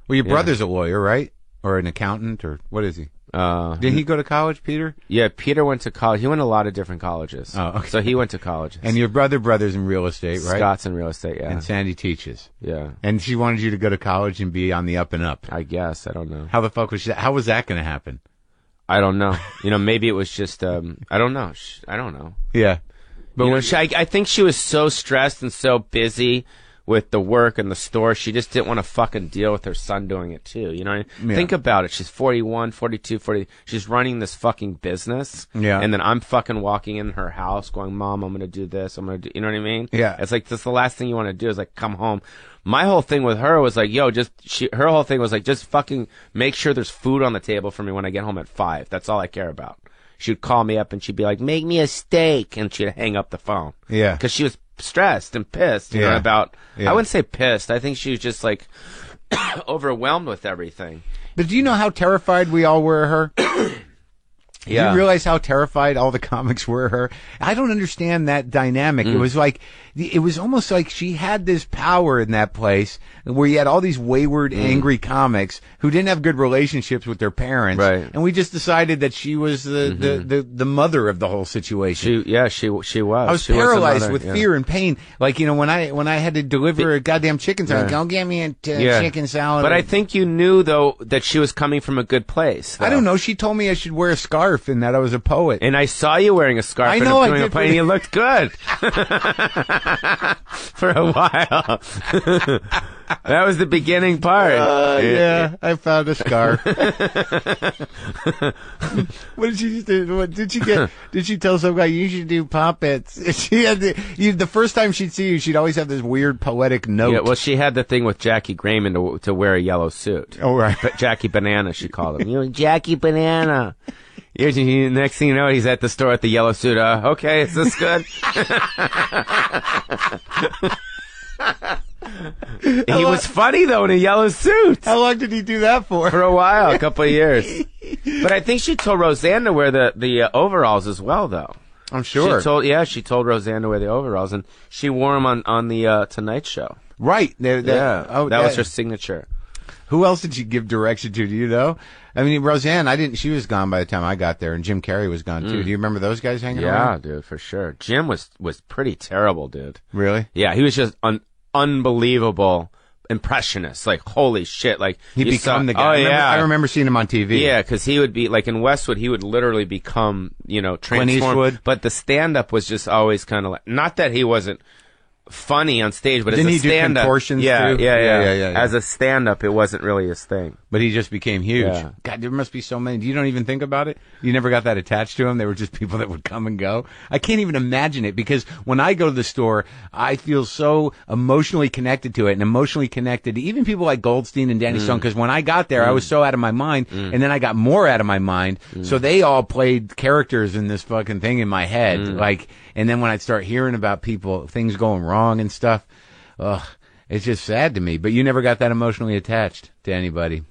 Well, your brother's a lawyer, right? Or an accountant, or what is he? Did he go to college, Peter? Yeah, Peter went to college. He went to a lot of different colleges. Oh, okay. So he went to colleges. And your brother's in real estate, right? Scott's in real estate, yeah. And Sandy teaches. Yeah. And she wanted you to go to college and be on the up and up. I guess. I don't know. How the fuck was how was that going to happen? I don't know. Maybe it was just, I don't know. I don't know. Yeah. But I think she was so stressed and so busy with the work and the store, she just didn't want to fucking deal with her son doing it too. Yeah. Think about it. She's 41, 42, 40. She's running this fucking business. Yeah. And then I'm fucking walking in her house going, Mom, I'm going to do this. I'm going to do, you know what I mean? Yeah. It's like, that's the last thing you want to do is like come home. My whole thing with her was like, her whole thing was like, just fucking make sure there's food on the table for me when I get home at 5. That's all I care about. she'd call me up and she'd be like, make me a steak. And she'd hang up the phone. Yeah. Because she was stressed and pissed, you know, about, I wouldn't say pissed. I think she was just like overwhelmed with everything. But do you know how terrified we all were of her? Do you realize how terrified all the comics were of her? I don't understand that dynamic. It was almost like she had this power in that place where you had all these wayward, angry comics who didn't have good relationships with their parents. Right. And we just decided that she was the mother of the whole situation. She was. I was paralyzed with fear and pain. Like, you know, when I had to deliver a goddamn chicken salad, don't get me a chicken salad. But I think you knew, though, that she was coming from a good place. Though. I don't know. She told me I should wear a scarf and that I was a poet. And I saw you wearing a scarf I know, and doing a play, and you looked good. For a while. That was the beginning part. Yeah, I found a scarf. What did she do? What did she get? Did she tell some guy you should do puppets? She had the first time she'd see you, she'd always have this weird poetic note. Yeah, well, she had the thing with Jackie Grayman to wear a yellow suit. Oh, right. But Jackie Banana, she called him. You know, Jackie Banana. Next thing you know, he's at the store at the yellow suit. Okay, is this good? He was funny, though, in a yellow suit. How long did he do that for? For a while, a couple of years. But I think she told Roseanne to wear the overalls as well, though. I'm sure. She told Roseanne to wear the overalls, and she wore them on the Tonight Show. Right. That was her signature. Who else did she give direction to? Do you know? I mean, Roseanne, she was gone by the time I got there, and Jim Carrey was gone too. Do you remember those guys hanging around? Yeah, dude, for sure. Jim was pretty terrible, dude. Really? Yeah, he was just unbelievable impressionist. Like, holy shit. Like, he become the guy. Oh, yeah. I remember seeing him on TV. Yeah, because he would be, like, in Westwood, he would literally become, you know, transformed. Clint Eastwood. But the stand-up was just always kind of like, not that he wasn't funny on stage, but Didn't as a he do stand-up, contortions too? Yeah. As a stand-up, it wasn't really his thing. But he just became huge. Yeah. God, there must be so many. You don't even think about it? You never got that attached to him? They were just people that would come and go? I can't even imagine it, because when I go to the store, I feel so emotionally connected to it, and emotionally connected to even people like Goldstein and Danny Stone, because when I got there, I was so out of my mind, and then I got more out of my mind, so they all played characters in this fucking thing in my head. Like, and then when I'd start hearing about people, things going wrong and stuff, it's just sad to me. But you never got that emotionally attached to anybody.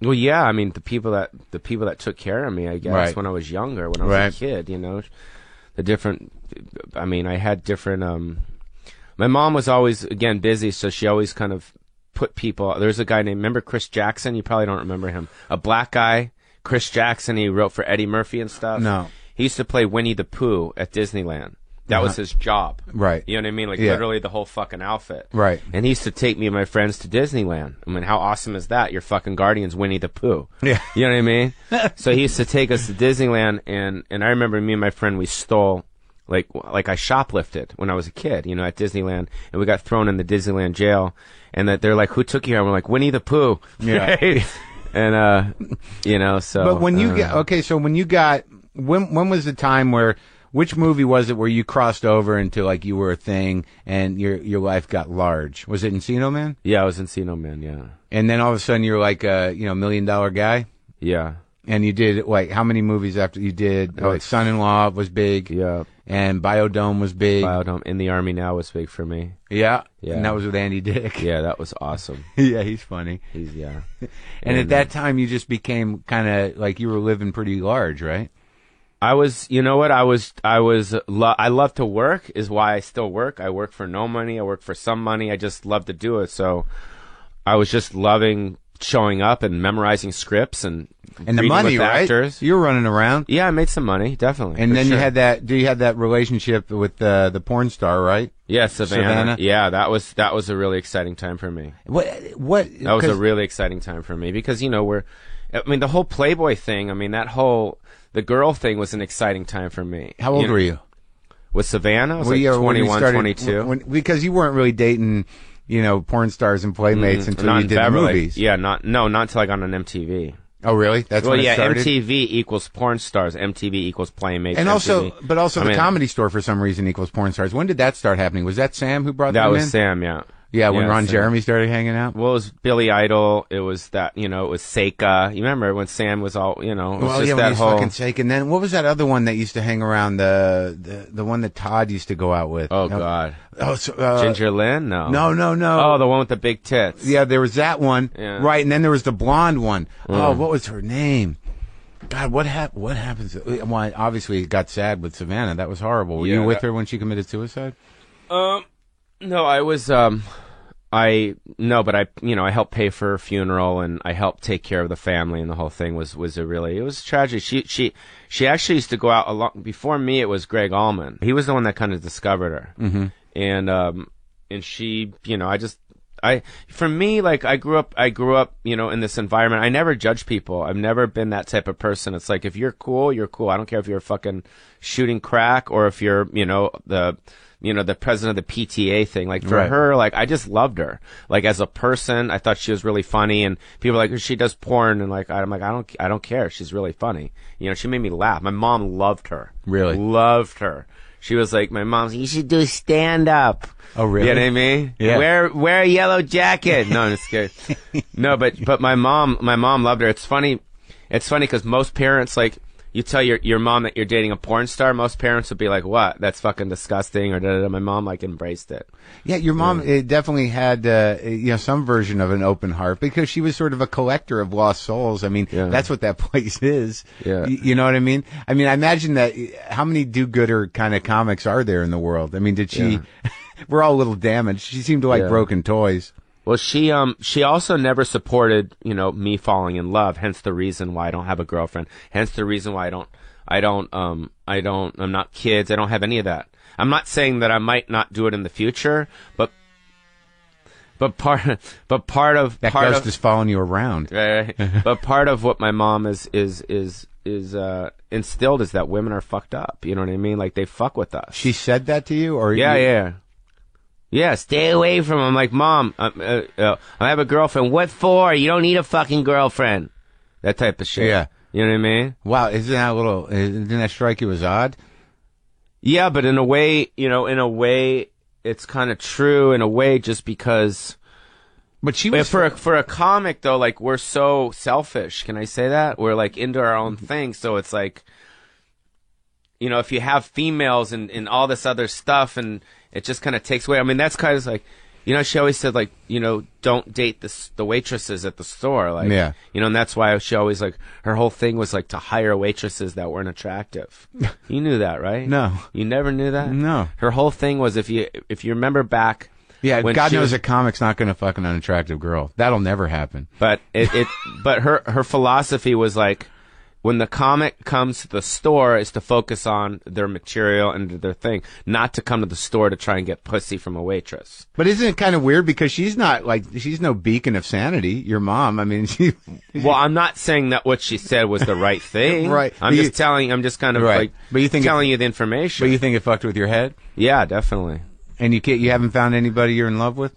Well, yeah, I mean, the people that took care of me, I guess, when I was younger, when I was a kid, you know, I had different, my mom was always, again, busy, so she always kind of put people, there's a guy named, remember Chris Jackson? You probably don't remember him. A black guy, Chris Jackson, he wrote for Eddie Murphy and stuff. No. He used to play Winnie the Pooh at Disneyland. That was his job. Right. You know what I mean? Like, literally the whole fucking outfit. Right. And he used to take me and my friends to Disneyland. I mean, how awesome is that? Your fucking guardian's Winnie the Pooh. Yeah. You know what I mean? So he used to take us to Disneyland, and I remember me and my friend, we stole, like I shoplifted when I was a kid, you know, at Disneyland, and we got thrown in the Disneyland jail, and that they're like, who took you here? And we're like, Winnie the Pooh. Yeah. Right? And, you know, so. But when you when was the time where, which movie was it where you crossed over into, like, you were a thing and your life got large? Was it Encino Man? Yeah, I was Encino Man, yeah. And then all of a sudden you're like a, $1 million guy? Yeah. And you did, like, how many movies after you did? Like, Son-in-Law was big. Yeah. And Biodome was big. Biodome. In the Army Now was big for me. Yeah. Yeah. And that was with Andy Dick. Yeah, that was awesome. Yeah, he's funny. Yeah. And at that time you just became kind of like you were living pretty large, right? I was, you know what, I love to work, is why I still work. I work for no money. I work for some money. I just love to do it. So I was just loving showing up and memorizing scripts and the money, right? Actors. You were running around. Yeah, I made some money, definitely. And then you had that relationship with the porn star, right? Yeah, Savannah. Yeah, that was a really exciting time for me. That was a really exciting time for me because, the whole Playboy thing, the girl thing was an exciting time for me. How old were you? With Savannah? I was 21, 22. Because you weren't really dating, porn stars and playmates until you did the movies. Yeah, not until I got on MTV. Oh, really? That's when it started? MTV equals porn stars. MTV equals playmates. And MTV. also the Comedy Store for some reason equals porn stars. When did that start happening? Was that Sam who brought that in? That was Sam, yeah. Yeah, when Ron Jeremy started hanging out. Well, it was Billy Idol. It was that, it was Seika. You remember when Sam was all, it was just that whole fucking Seika. And then what was that other one that used to hang around? The one that Todd used to go out with. Oh God. Oh, so, Ginger Lynn? No. No. Oh, the one with the big tits. Yeah, there was that one. Yeah. Right, and then there was the blonde one. Oh, what was her name? God, what happens? Well, obviously, it got sad with Savannah. That was horrible. Were you with her when she committed suicide? No, I was, but I helped pay for her funeral and I helped take care of the family, and the whole thing was it was tragic. She actually used to go out a lot before me. It was Greg Allman. He was the one that kind of discovered her. Mm-hmm. And she, for me, like I grew up, in this environment. I never judge people. I've never been that type of person. It's like, if you're cool, you're cool. I don't care if you're fucking shooting crack or if you're, the president of the PTA thing. Like for her, like I just loved her. Like as a person, I thought she was really funny, and people were like, she does porn, and like I'm like, I don't care. She's really funny. She made me laugh. My mom loved her. Really? Loved her. She was like, my mom's, you should do stand up. Oh, really? You know what I mean? Yeah. Wear a yellow jacket. No, I'm just kidding. No, but my mom loved her. It's funny because most parents, like, you tell your mom that you're dating a porn star, most parents would be like, what? That's fucking disgusting, or da-da-da. My mom, like, embraced it. Yeah, your mom definitely had, some version of an open heart, because she was sort of a collector of lost souls. I mean, that's what that place is. Yeah. You know what I mean? I mean, I imagine that, how many do-gooder kind of comics are there in the world? I mean, did she, we're all a little damaged. She seemed to like broken toys. Well, she also never supported, me falling in love. Hence the reason why I don't have a girlfriend. Hence the reason why I'm not kids. I don't have any of that. I'm not saying that I might not do it in the future, but part of that ghost is following you around. Right. But part of what my mom is instilled is that women are fucked up. You know what I mean? Like, they fuck with us. She said that to you, or Yeah, stay away from him. I'm like, Mom, I have a girlfriend. What for? You don't need a fucking girlfriend. That type of shit. Yeah. You know what I mean? Wow, didn't that strike you as odd? Yeah, but in a way, it's kind of true in a way, just because. But she was for a comic though, like, we're so selfish. Can I say that? We're like into our own thing. So it's like, if you have females and all this other stuff, and it just kind of takes away. I mean, that's kind of like, she always said, like, don't date the waitresses at the store. Like, and that's why she always, like, her whole thing was, like, to hire waitresses that weren't attractive. You knew that, right? No. You never knew that? No. Her whole thing was, if you remember back. Yeah, God knows a comic's not going to fuck an unattractive girl. That'll never happen. But but her philosophy was like, when the comic comes to the store, is to focus on their material and their thing, not to come to the store to try and get pussy from a waitress. But isn't it kind of weird, because she's no beacon of sanity, your mom. I mean, Well, I'm not saying that what she said was the right thing. Right. I'm just kind of like, but you think telling you the information. But you think it fucked with your head? Yeah, definitely. And you haven't found anybody you're in love with?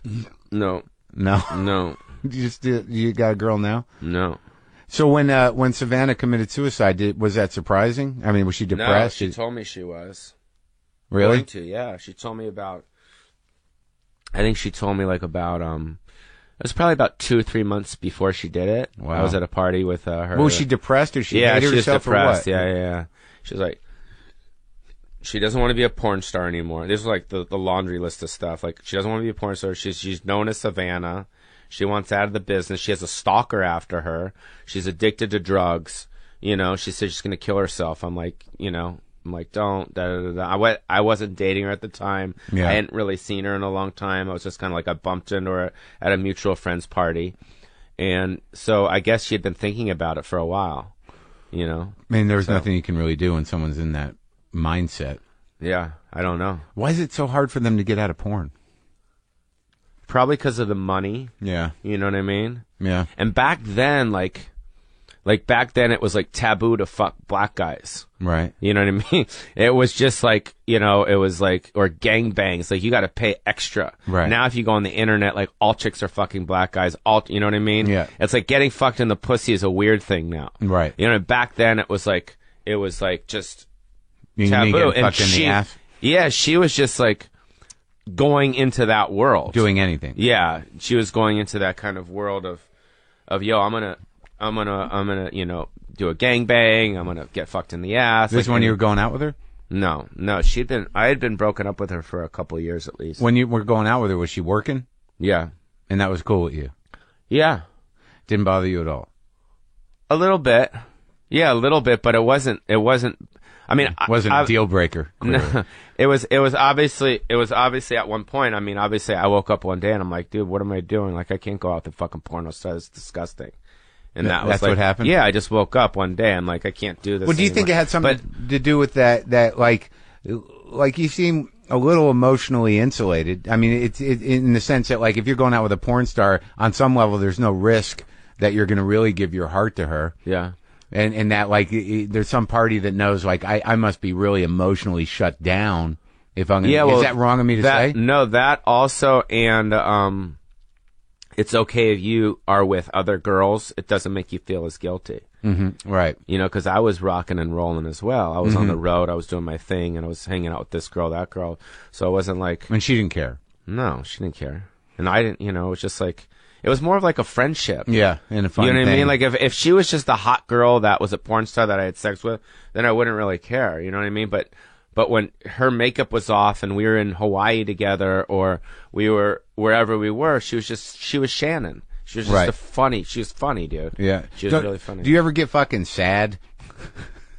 No. You got a girl now? No. So when Savannah committed suicide, was that surprising? I mean, was she depressed? No, she told me she was. Really? Going to, yeah. She told me about. I think she told me, like, about it was probably about 2 or 3 months before she did it. Wow. I was at a party with her. Was she depressed, or she hated herself, depressed. or what? Yeah. She was like, she doesn't want to be a porn star anymore. This was like the laundry list of stuff. Like, she doesn't want to be a porn star. She's known as Savannah. She wants out of the business. She has a stalker after her. She's addicted to drugs. She said she's going to kill herself. I'm like, don't. I wasn't dating her at the time. Yeah. I hadn't really seen her in a long time. I was just kind of like, I bumped into her at a mutual friend's party. And so I guess she had been thinking about it for a while, I mean, there's nothing you can really do when someone's in that mindset. Yeah, I don't know. Why is it so hard for them to get out of porn? Probably because of the money. Yeah. You know what I mean? Yeah. And back then, like back then it was like taboo to fuck black guys. Right. You know what I mean? It was just like, it was like, or gangbangs. Like, you got to pay extra. Right. Now if you go on the internet, like, all chicks are fucking black guys. You know what I mean? Yeah. It's like getting fucked in the pussy is a weird thing now. Right. Back then it was like just you taboo. Fucked in the ass? Yeah, she was just like, going into that world. Doing anything. Yeah. She was going into that kind of world of yo, I'm gonna, you know, do a gangbang. I'm gonna get fucked in the ass. This when you were going out with her? No. I had been broken up with her for a couple of years at least. When you were going out with her, was she working? Yeah. And that was cool with you? Yeah. Didn't bother you at all? A little bit. Yeah, a little bit, but it wasn't, I mean, it wasn't a deal breaker. No, it was obviously at one point. I mean, obviously I woke up one day and I'm like, dude, what am I doing? Like, I can't go out to fucking porno star. It's disgusting. And that's what happened? Yeah, I just woke up one day. I'm like, I can't do this. Well, do you think it had something to do with that like you seem a little emotionally insulated? I mean, it's in the sense that, like, if you're going out with a porn star, on some level, there's no risk that you're going to really give your heart to her. Yeah. And that, like, there's some party that knows, like, I must be really emotionally shut down if I'm going to... Yeah, well, is that wrong of me to say? No, that also, and it's okay if you are with other girls. It doesn't make you feel as guilty. Mm-hmm. Right. You know, because I was rocking and rolling as well. I was on the road. I was doing my thing, and I was hanging out with this girl, that girl. So it wasn't like... And she didn't care? No, she didn't care. And I didn't, you know, it was just like... It was more of like a friendship. Yeah, and a fun thing. You know what I mean? Like, if she was just a hot girl that was a porn star that I had sex with, then I wouldn't really care. You know what I mean? But when her makeup was off and we were in Hawaii together, or we were wherever we were, she was Shannon. She was just she was funny, dude. Yeah. She was really funny. Do you ever get fucking sad?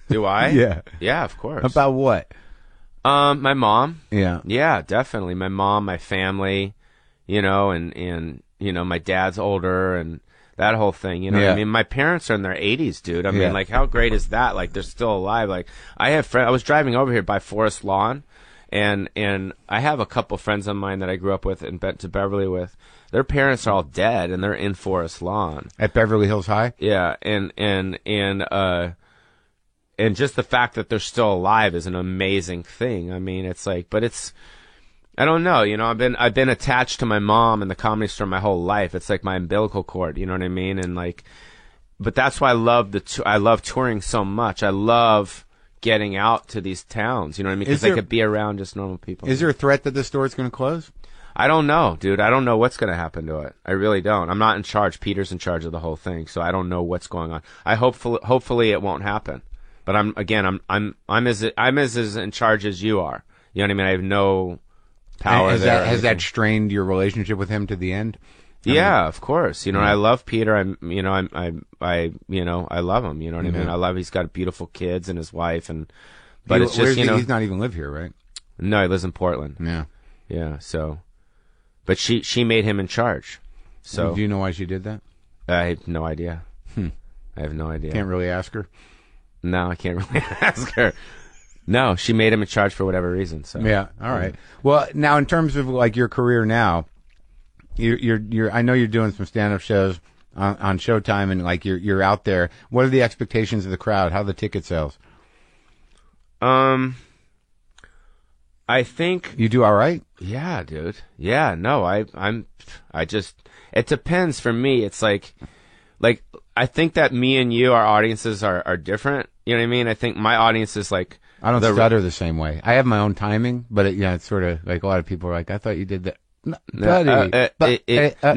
Do I? Yeah. Yeah, of course. About what? My mom. Yeah. Yeah, definitely. My mom, my family, you know, and you know, my dad's older and that whole thing, you know what I mean? My parents are in their 80s, dude. I mean, like, how great is that? Like, they're still alive. Like, I have friends. I was driving over here by Forest Lawn, and I have a couple friends of mine that I grew up with and went to Beverly with. Their parents are all dead, and they're in Forest Lawn. At Beverly Hills High? Yeah, and just the fact that they're still alive is an amazing thing. I mean, it's like, but it's... I don't know, you know, I've been attached to my mom and the Comedy Store my whole life. It's like my umbilical cord, you know what I mean? And like, but that's why I love touring so much. I love getting out to these towns, you know what I mean? Because I could be around just normal people. Is there a threat that the store is going to close? I don't know, dude. I don't know what's going to happen to it. I really don't. I'm not in charge. Peter's in charge of the whole thing, so I don't know what's going on. Hopefully it won't happen. But I'm as in charge as you are. You know what I mean? I have no power. Has that strained your relationship with him to the end? Yeah, of course. You know, I love Peter. I love him. You know what I mean? I love. He's got beautiful kids and his wife, but it's just, you know, he's not even live here, right? No, he lives in Portland. Yeah, yeah. So, but she made him in charge. So, do you know why she did that? I have no idea. I have no idea. Can't really ask her. No, I can't really ask her. No, she made him in charge for whatever reason. So yeah, all right. Well, now in terms of like your career now, you're I know you're doing some stand-up shows on Showtime, and like you're out there. What are the expectations of the crowd? How are the ticket sales? I think you do all right. Yeah, dude. Yeah, no, I just it depends for me. It's like I think that me and you, our audiences are different. You know what I mean? I think my audience is like. I don't stutter the same way. I have my own timing, but it's sort of like a lot of people are like, I thought you did that. No, no,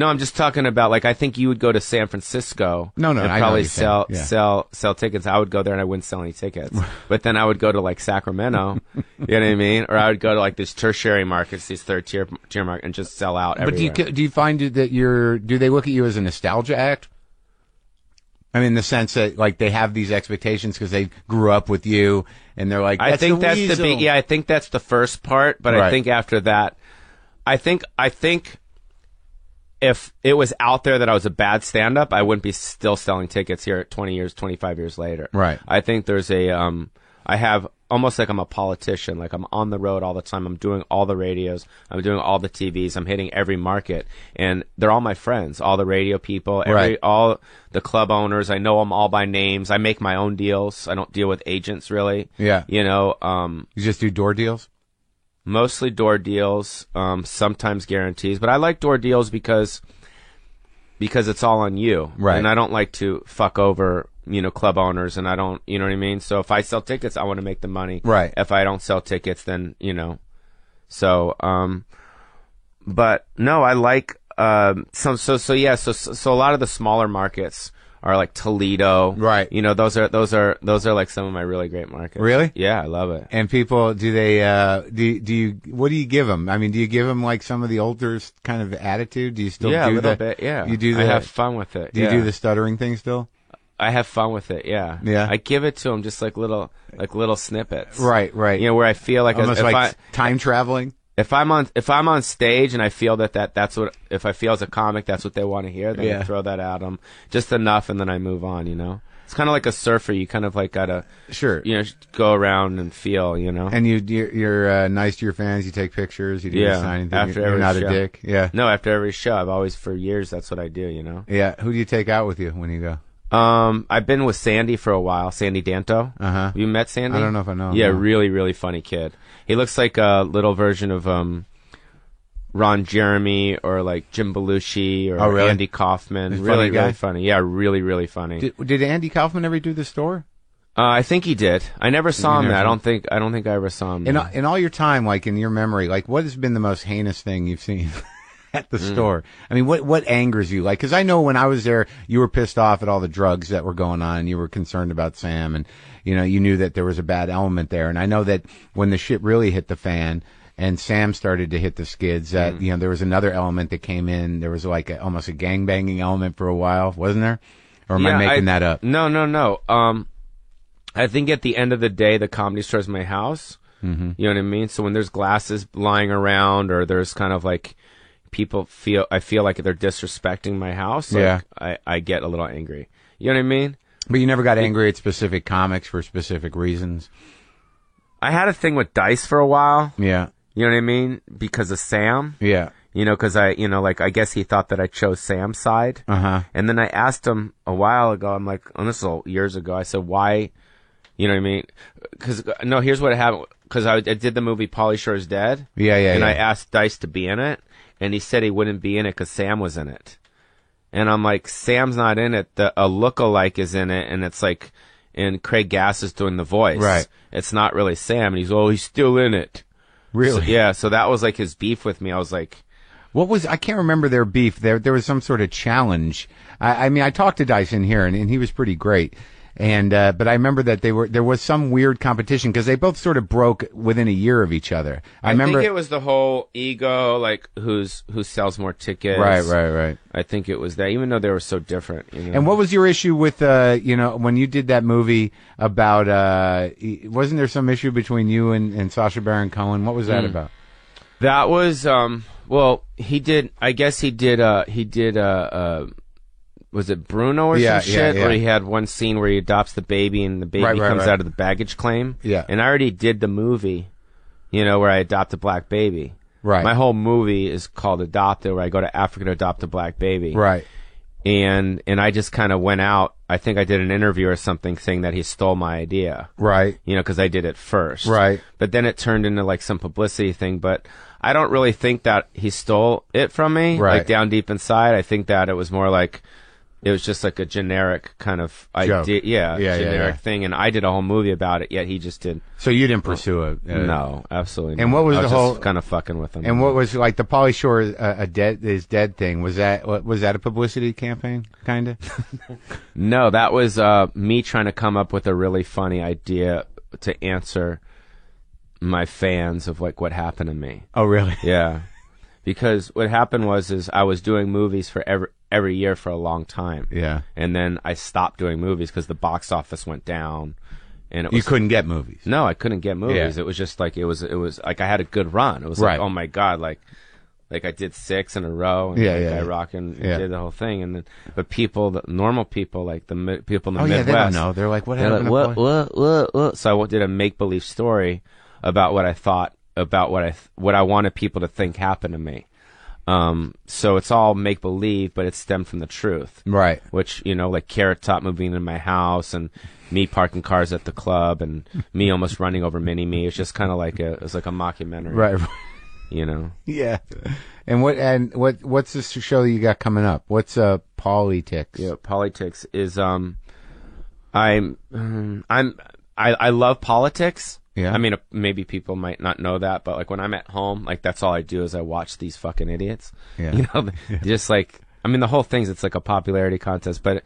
I'm just talking about, like, I think you would go to San Francisco. No, and probably sell tickets. I would go there and I wouldn't sell any tickets. But then I would go to like Sacramento, you know what I mean? Or I would go to like these tertiary markets, these third tier markets, and just sell out everywhere. But do you find that do they look at you as a nostalgia act? I mean, in the sense that, like, they have these expectations because they grew up with you, and they're like, I think that's the first part, but right. I think after that, I think if it was out there that I was a bad stand-up, I wouldn't be still selling tickets here 20 years, 25 years later. Right. I think there's I have almost like I'm a politician. Like, I'm on the road all the time. I'm doing all the radios. I'm doing all the TVs. I'm hitting every market. And they're all my friends, all the radio people, all the club owners. I know them all by names. I make my own deals. I don't deal with agents, really. Yeah. You know. You just do door deals? Mostly door deals, sometimes guarantees. But I like door deals because it's all on you. Right. And I don't like to fuck over, you know, club owners, and I don't, you know what I mean? So if I sell tickets, I want to make the money. Right. If I don't sell tickets, then, you know. So, But no, I like so a lot of the smaller markets are like Toledo, right? You know, those are like some of my really great markets. Really? Yeah, I love it. And people, do they do you what do you give them? I mean, do you give them like some of the older kind of attitude? Do you still do a little bit? Yeah, you do. I have fun with it. Do you do the stuttering thing still? I have fun with it. Yeah, yeah. I give it to them just like little snippets. Right. You know, where I feel like almost like time traveling. If I'm on stage and I feel that's what, if I feel as a comic that's what they want to hear, then I throw that at them just enough, and then I move on. You know, it's kind of like a surfer. You kind of like gotta go around and feel. You know, and you're nice to your fans. You take pictures. You do the signing thing. After you're every not show. A dick. Yeah. No, after every show, I've always for years that's what I do. You know. Yeah. Who do you take out with you when you go? I've been with Sandy for a while. Sandy Danto. Have you met Sandy? I don't know if I know him. Yeah, no. really, really funny kid. He looks like a little version of Ron Jeremy or like Jim Belushi or Andy Kaufman. Really, really funny. Yeah, really, really funny. Did Andy Kaufman ever do the store? I think he did. I never saw him there. I don't think I ever saw him. In all your time, like in your memory, like what has been the most heinous thing you've seen at the store? I mean, what angers you? Like, because I know when I was there, you were pissed off at all the drugs that were going on. You were concerned about Sam, and you know, you knew that there was a bad element there. And I know that when the shit really hit the fan and Sam started to hit the skids, that you know, there was another element that came in. There was like almost a gangbanging element for a while, wasn't there? Or am I making that up? No. I think at the end of the day, the Comedy Store is my house. You know what I mean? So when there's glasses lying around, or there's kind of like I feel like they're disrespecting my house. Like, I get a little angry. You know what I mean? But you never got angry at specific comics for specific reasons? I had a thing with Dice for a while. Yeah. You know what I mean? Because of Sam. Yeah. You know, because I guess he thought that I chose Sam's side. And then I asked him a while ago, I'm like, and this is years ago, I said, why? You know what I mean? Because, no, here's what happened. Because I did the movie Pauly Shore is Dead. And I asked Dice to be in it. And he said he wouldn't be in it because Sam was in it. And I'm like, Sam's not in it. A lookalike is in it. And it's like, and Craig Gass is doing the voice. Right. It's not really Sam. And he's still in it. Really? So that was like his beef with me. I was like, I can't remember their beef. There was some sort of challenge. I mean, I talked to Dyson here, and he was pretty great. And but I remember that there was some weird competition because they both sort of broke within a year of each other. I remember think it was the whole ego, like who sells more tickets. Right. I think it was that, even though they were so different. You know? And what was your issue with you know, when you did that movie about wasn't there some issue between you and Sacha Baron Cohen? What was that about? That was well, he did. I guess he did. Was it Bruno or some shit? Yeah. Where he had one scene where he adopts the baby and the baby comes out of the baggage claim. Yeah. And I already did the movie, you know, where I adopt a black baby. Right. My whole movie is called Adopted, where I go to Africa to adopt a black baby. Right. And I just kind of went out. I think I did an interview or something saying that he stole my idea. Right. You know, because I did it first. Right. But then it turned into like some publicity thing. But I don't really think that he stole it from me. Right. Like down deep inside, I think that it was more like, it was just like a generic kind of idea. Generic thing. And I did a whole movie about it, yet he just did. So you didn't pursue it? No, absolutely not. And what was I the whole just kind of fucking with him? And what was like the Pauly Shore is dead thing? Was that a publicity campaign, kind of? No, that was me trying to come up with a really funny idea to answer my fans of like what happened to me. Oh, really? Yeah. Because what happened was I was doing movies for every year for a long time. Yeah. And then I stopped doing movies because the box office went down. And it was, you couldn't get movies. No, I couldn't get movies. Yeah. It was just like it was like I had a good run. It was like, oh my God, like I did 6 in a row, and I rockin' did the whole thing. And then, but normal people, like people in the Midwest, they don't know. They're like, what happened? Like, what? So I did a make believe story about what I thought about what I wanted people to think happened to me. So it's all make believe, but it stemmed from the truth. Right. Which, you know, like Carrot Top moving into my house and me parking cars at the club and me almost running over Mini-Me. It's just kind of like it was like a mockumentary. Right. You know? Yeah. And what's this show you got coming up? What's Politics? Yeah, Politics is I love politics. Yeah. I mean, maybe people might not know that, but like when I'm at home, like that's all I do is I watch these fucking idiots. Yeah. You know, just like, I mean, the whole thing's, it's like a popularity contest. But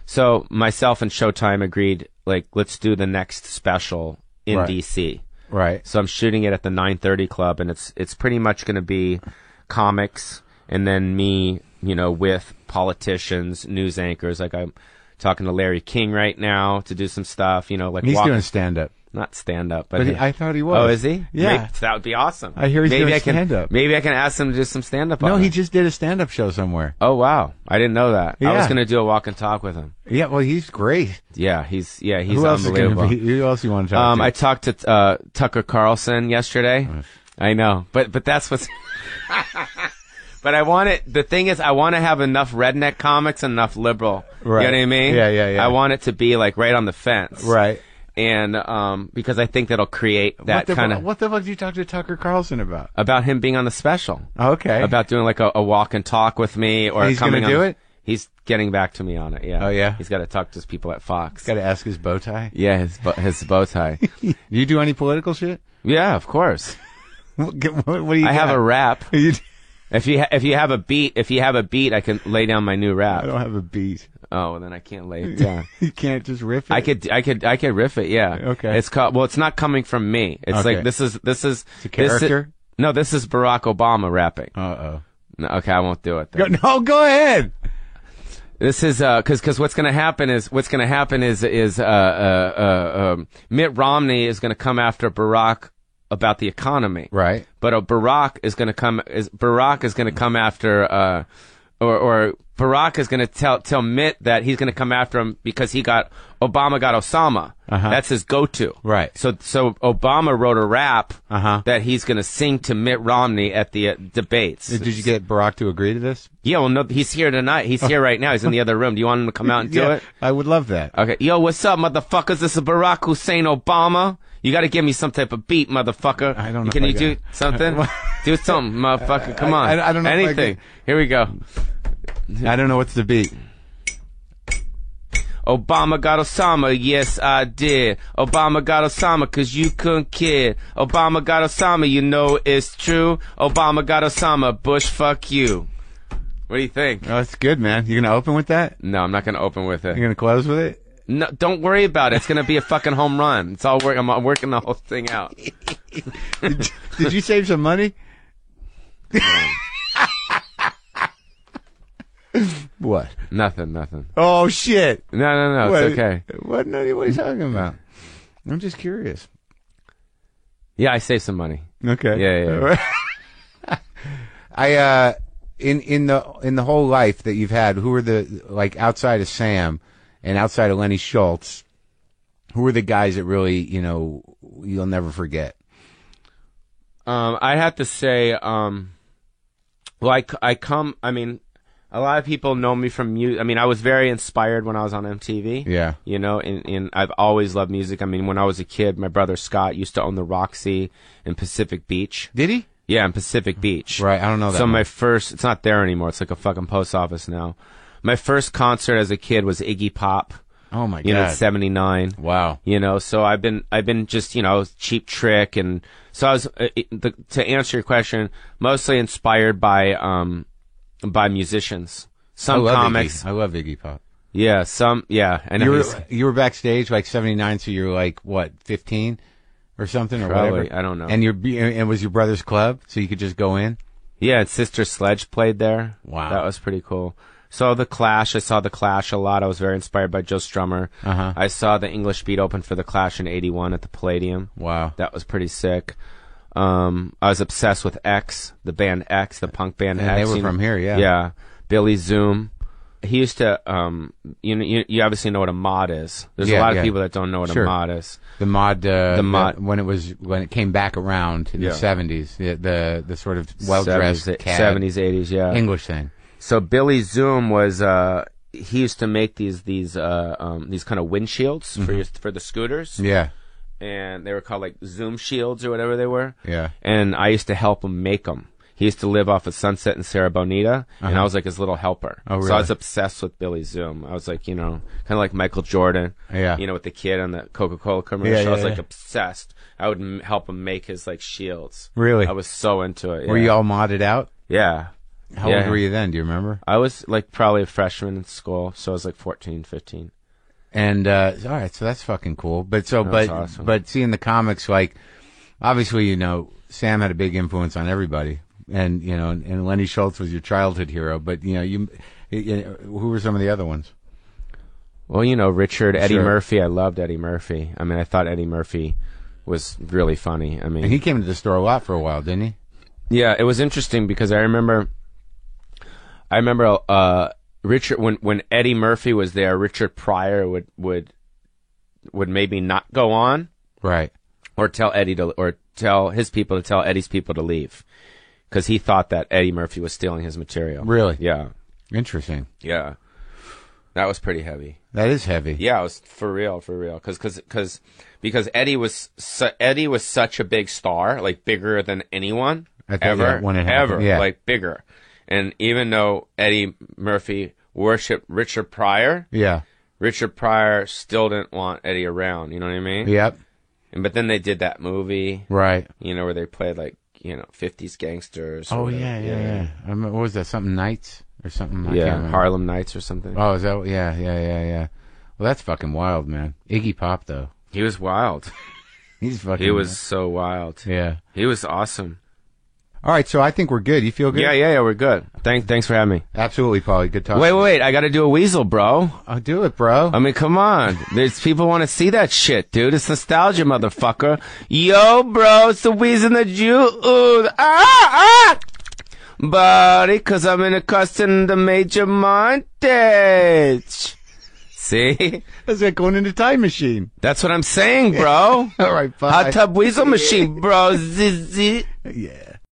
so myself and Showtime agreed, like, let's do the next special in DC. Right. So I'm shooting it at the 930 Club, and it's pretty much going to be comics and then me, you know, with politicians, news anchors. Like I'm talking to Larry King right now to do some stuff, you know, like he's doing stand-up. Not stand-up, but I thought he was. Oh, is he? Yeah. Maybe, that would be awesome. I hear he's doing stand-up. Maybe I can ask him to do some stand-up. No, he just did a stand-up show somewhere. Oh, wow. I didn't know that. Yeah. I was going to do a walk and talk with him. Yeah, well, he's great. Yeah, he's Who else unbelievable. Who else you want to talk to? I talked to Tucker Carlson yesterday. I know, but that's what's... But the thing is, I want to have enough redneck comics and enough liberal. Right. You know what I mean? Yeah. I want it to be like right on the fence. Right. And because I think that'll create that kind of... What the fuck did you talk to Tucker Carlson about? About him being on the special. Okay. About doing like a walk and talk with me, or he's coming gonna do it? He's getting back to me on it, yeah. Oh, yeah? He's got to talk to his people at Fox. Got to ask his bow tie? Yeah, his bow tie. Do you do any political shit? Yeah, of course. What do you I have a rap. You If you have a beat, I can lay down my new rap. I don't have a beat. Oh, well, then I can't lay it down. You can't just riff it? I could riff it, yeah. Okay. It's called, well, it's not coming from me. It's Okay. like, this is. It's a character? No, this is Barack Obama rapping. Uh-oh. No, okay, I won't do it then. No, go ahead. This is, cause what's gonna happen is Mitt Romney is gonna come after Barack about the economy. Right. But Barack is going to come after, or Barack is going to tell Mitt that he's going to come after him because Obama got Osama. Uh-huh. That's his go-to. Right. So Obama wrote a rap Uh-huh. that he's going to sing to Mitt Romney at the debates. Did you get Barack to agree to this? Yeah, well, no, he's here tonight. He's here right now. He's in the other room. Do you want him to come out and do it? I would love that. Okay. Yo, what's up, motherfuckers? This is Barack Hussein Obama. You got to give me some type of beat, motherfucker. I don't know. Can you do something? Do something, motherfucker. Come on. I don't know. Anything. Here we go. I don't know what's the beat. Obama got Osama, yes I did. Obama got Osama cause you couldn't kid. Obama got Osama, you know it's true. Obama got Osama, Bush fuck you. What do you think? Oh, that's good, man. You gonna open with that? No, I'm not gonna open with it. You gonna close with it? No, don't worry about it. It's gonna be a fucking home run. It's all work. I'm working the whole thing out. Did you save some money? What? Nothing. Oh shit! No. What? It's okay. What are you talking about? I'm just curious. Yeah, I saved some money. Okay. Yeah. I in the whole life that you've had, who are the, like, outside of Sam and outside of Lenny Schultz, who are the guys that really, you know, you'll never forget? I have to say, I mean, a lot of people know me from music. I mean, I was very inspired when I was on MTV. Yeah. You know, and I've always loved music. I mean, when I was a kid, my brother Scott used to own the Roxy in Pacific Beach. Did he? Yeah, in Pacific Beach. Right, I don't know that. So it's not there anymore. It's like a fucking post office now. My first concert as a kid was Iggy Pop. Oh my God. You know, 79. Wow. You know, so I've been just, you know, Cheap Trick, and so I was, to answer your question, mostly inspired by musicians. Some comics. I love Iggy Pop. Yeah, I know you were backstage like 79, so you're like, what, 15 or something, or probably, whatever? I don't know. And it was your brother's club, so you could just go in? Yeah, and Sister Sledge played there. Wow. That was pretty cool. So I saw The Clash a lot. I was very inspired by Joe Strummer. Uh-huh. I saw the English Beat open for The Clash in 81 at the Palladium. Wow. That was pretty sick. I was obsessed with X, the band X, the punk band X. They were from here, yeah. Yeah. Billy Zoom. He used to, you obviously know what a mod is. There's a lot of people that don't know what a mod is. The mod, when it came back around in the 70s, the sort of well-dressed 70s, 80s, yeah. English thing. So Billy Zoom was, he used to make these kind of windshields for the scooters. Yeah. And they were called like Zoom shields or whatever they were. Yeah. And I used to help him make them. he used to live off of Sunset and Sierra Bonita, and I was like his little helper. Oh, really? So I was obsessed with Billy Zoom. I was like, kind of like Michael Jordan. Yeah. With the kid on the Coca-Cola commercial. Yeah, I was like obsessed. I would help him make his like shields. Really? I was so into it. Yeah. Were you all modded out? Yeah. How old were you then? Do you remember? I was like probably a freshman in school, so I was like 14, 15. And all right, so that's fucking cool. But awesome. but seeing the comics, like obviously, Sam had a big influence on everybody, and and Lenny Schultz was your childhood hero. But who were some of the other ones? Well, Richard, Eddie Sure. Murphy. I loved Eddie Murphy. I mean, I thought Eddie Murphy was really funny. I mean, And he came to the store a lot for a while, didn't he? yeah, it was interesting because I remember Richard when Eddie Murphy was there, Richard Pryor would maybe not go on, Right. or tell his people to tell Eddie's people to leave, because he thought that Eddie Murphy was stealing his material. Really? Yeah. Interesting. Yeah. That was pretty heavy. That is heavy. Yeah, it was for real, because Eddie was such a big star, like bigger than anyone ever, when it happened. Yeah. like bigger. And even though Eddie Murphy worshipped Richard Pryor, Yeah. Richard Pryor still didn't want Eddie around. You know what I mean? Yep. But then they did that movie, Right. where they played like 50s gangsters. Oh or yeah. I remember, what was that? Something Nights or something? I can't Yeah, remember. Harlem Nights or something. Oh, is that? Yeah. Well, that's fucking wild, man. Iggy Pop, though. He was wild. He's fucking. He was so wild. Yeah. He was awesome. All right, so I think we're good. You feel good? Yeah, we're good. Thanks for having me. Absolutely, Pauly. Good talk. Wait, I gotta do a weasel, bro. I'll do it, bro. I mean, come on. There's people want to see that shit, dude. It's nostalgia, motherfucker. Yo, bro, it's the weasel and the Jew. Ooh, buddy, cause I'm in a custom the major montage. See? That's like going in a time machine. That's what I'm saying, bro. All right, bye. Hot tub weasel machine, bro. Zzz. Yeah.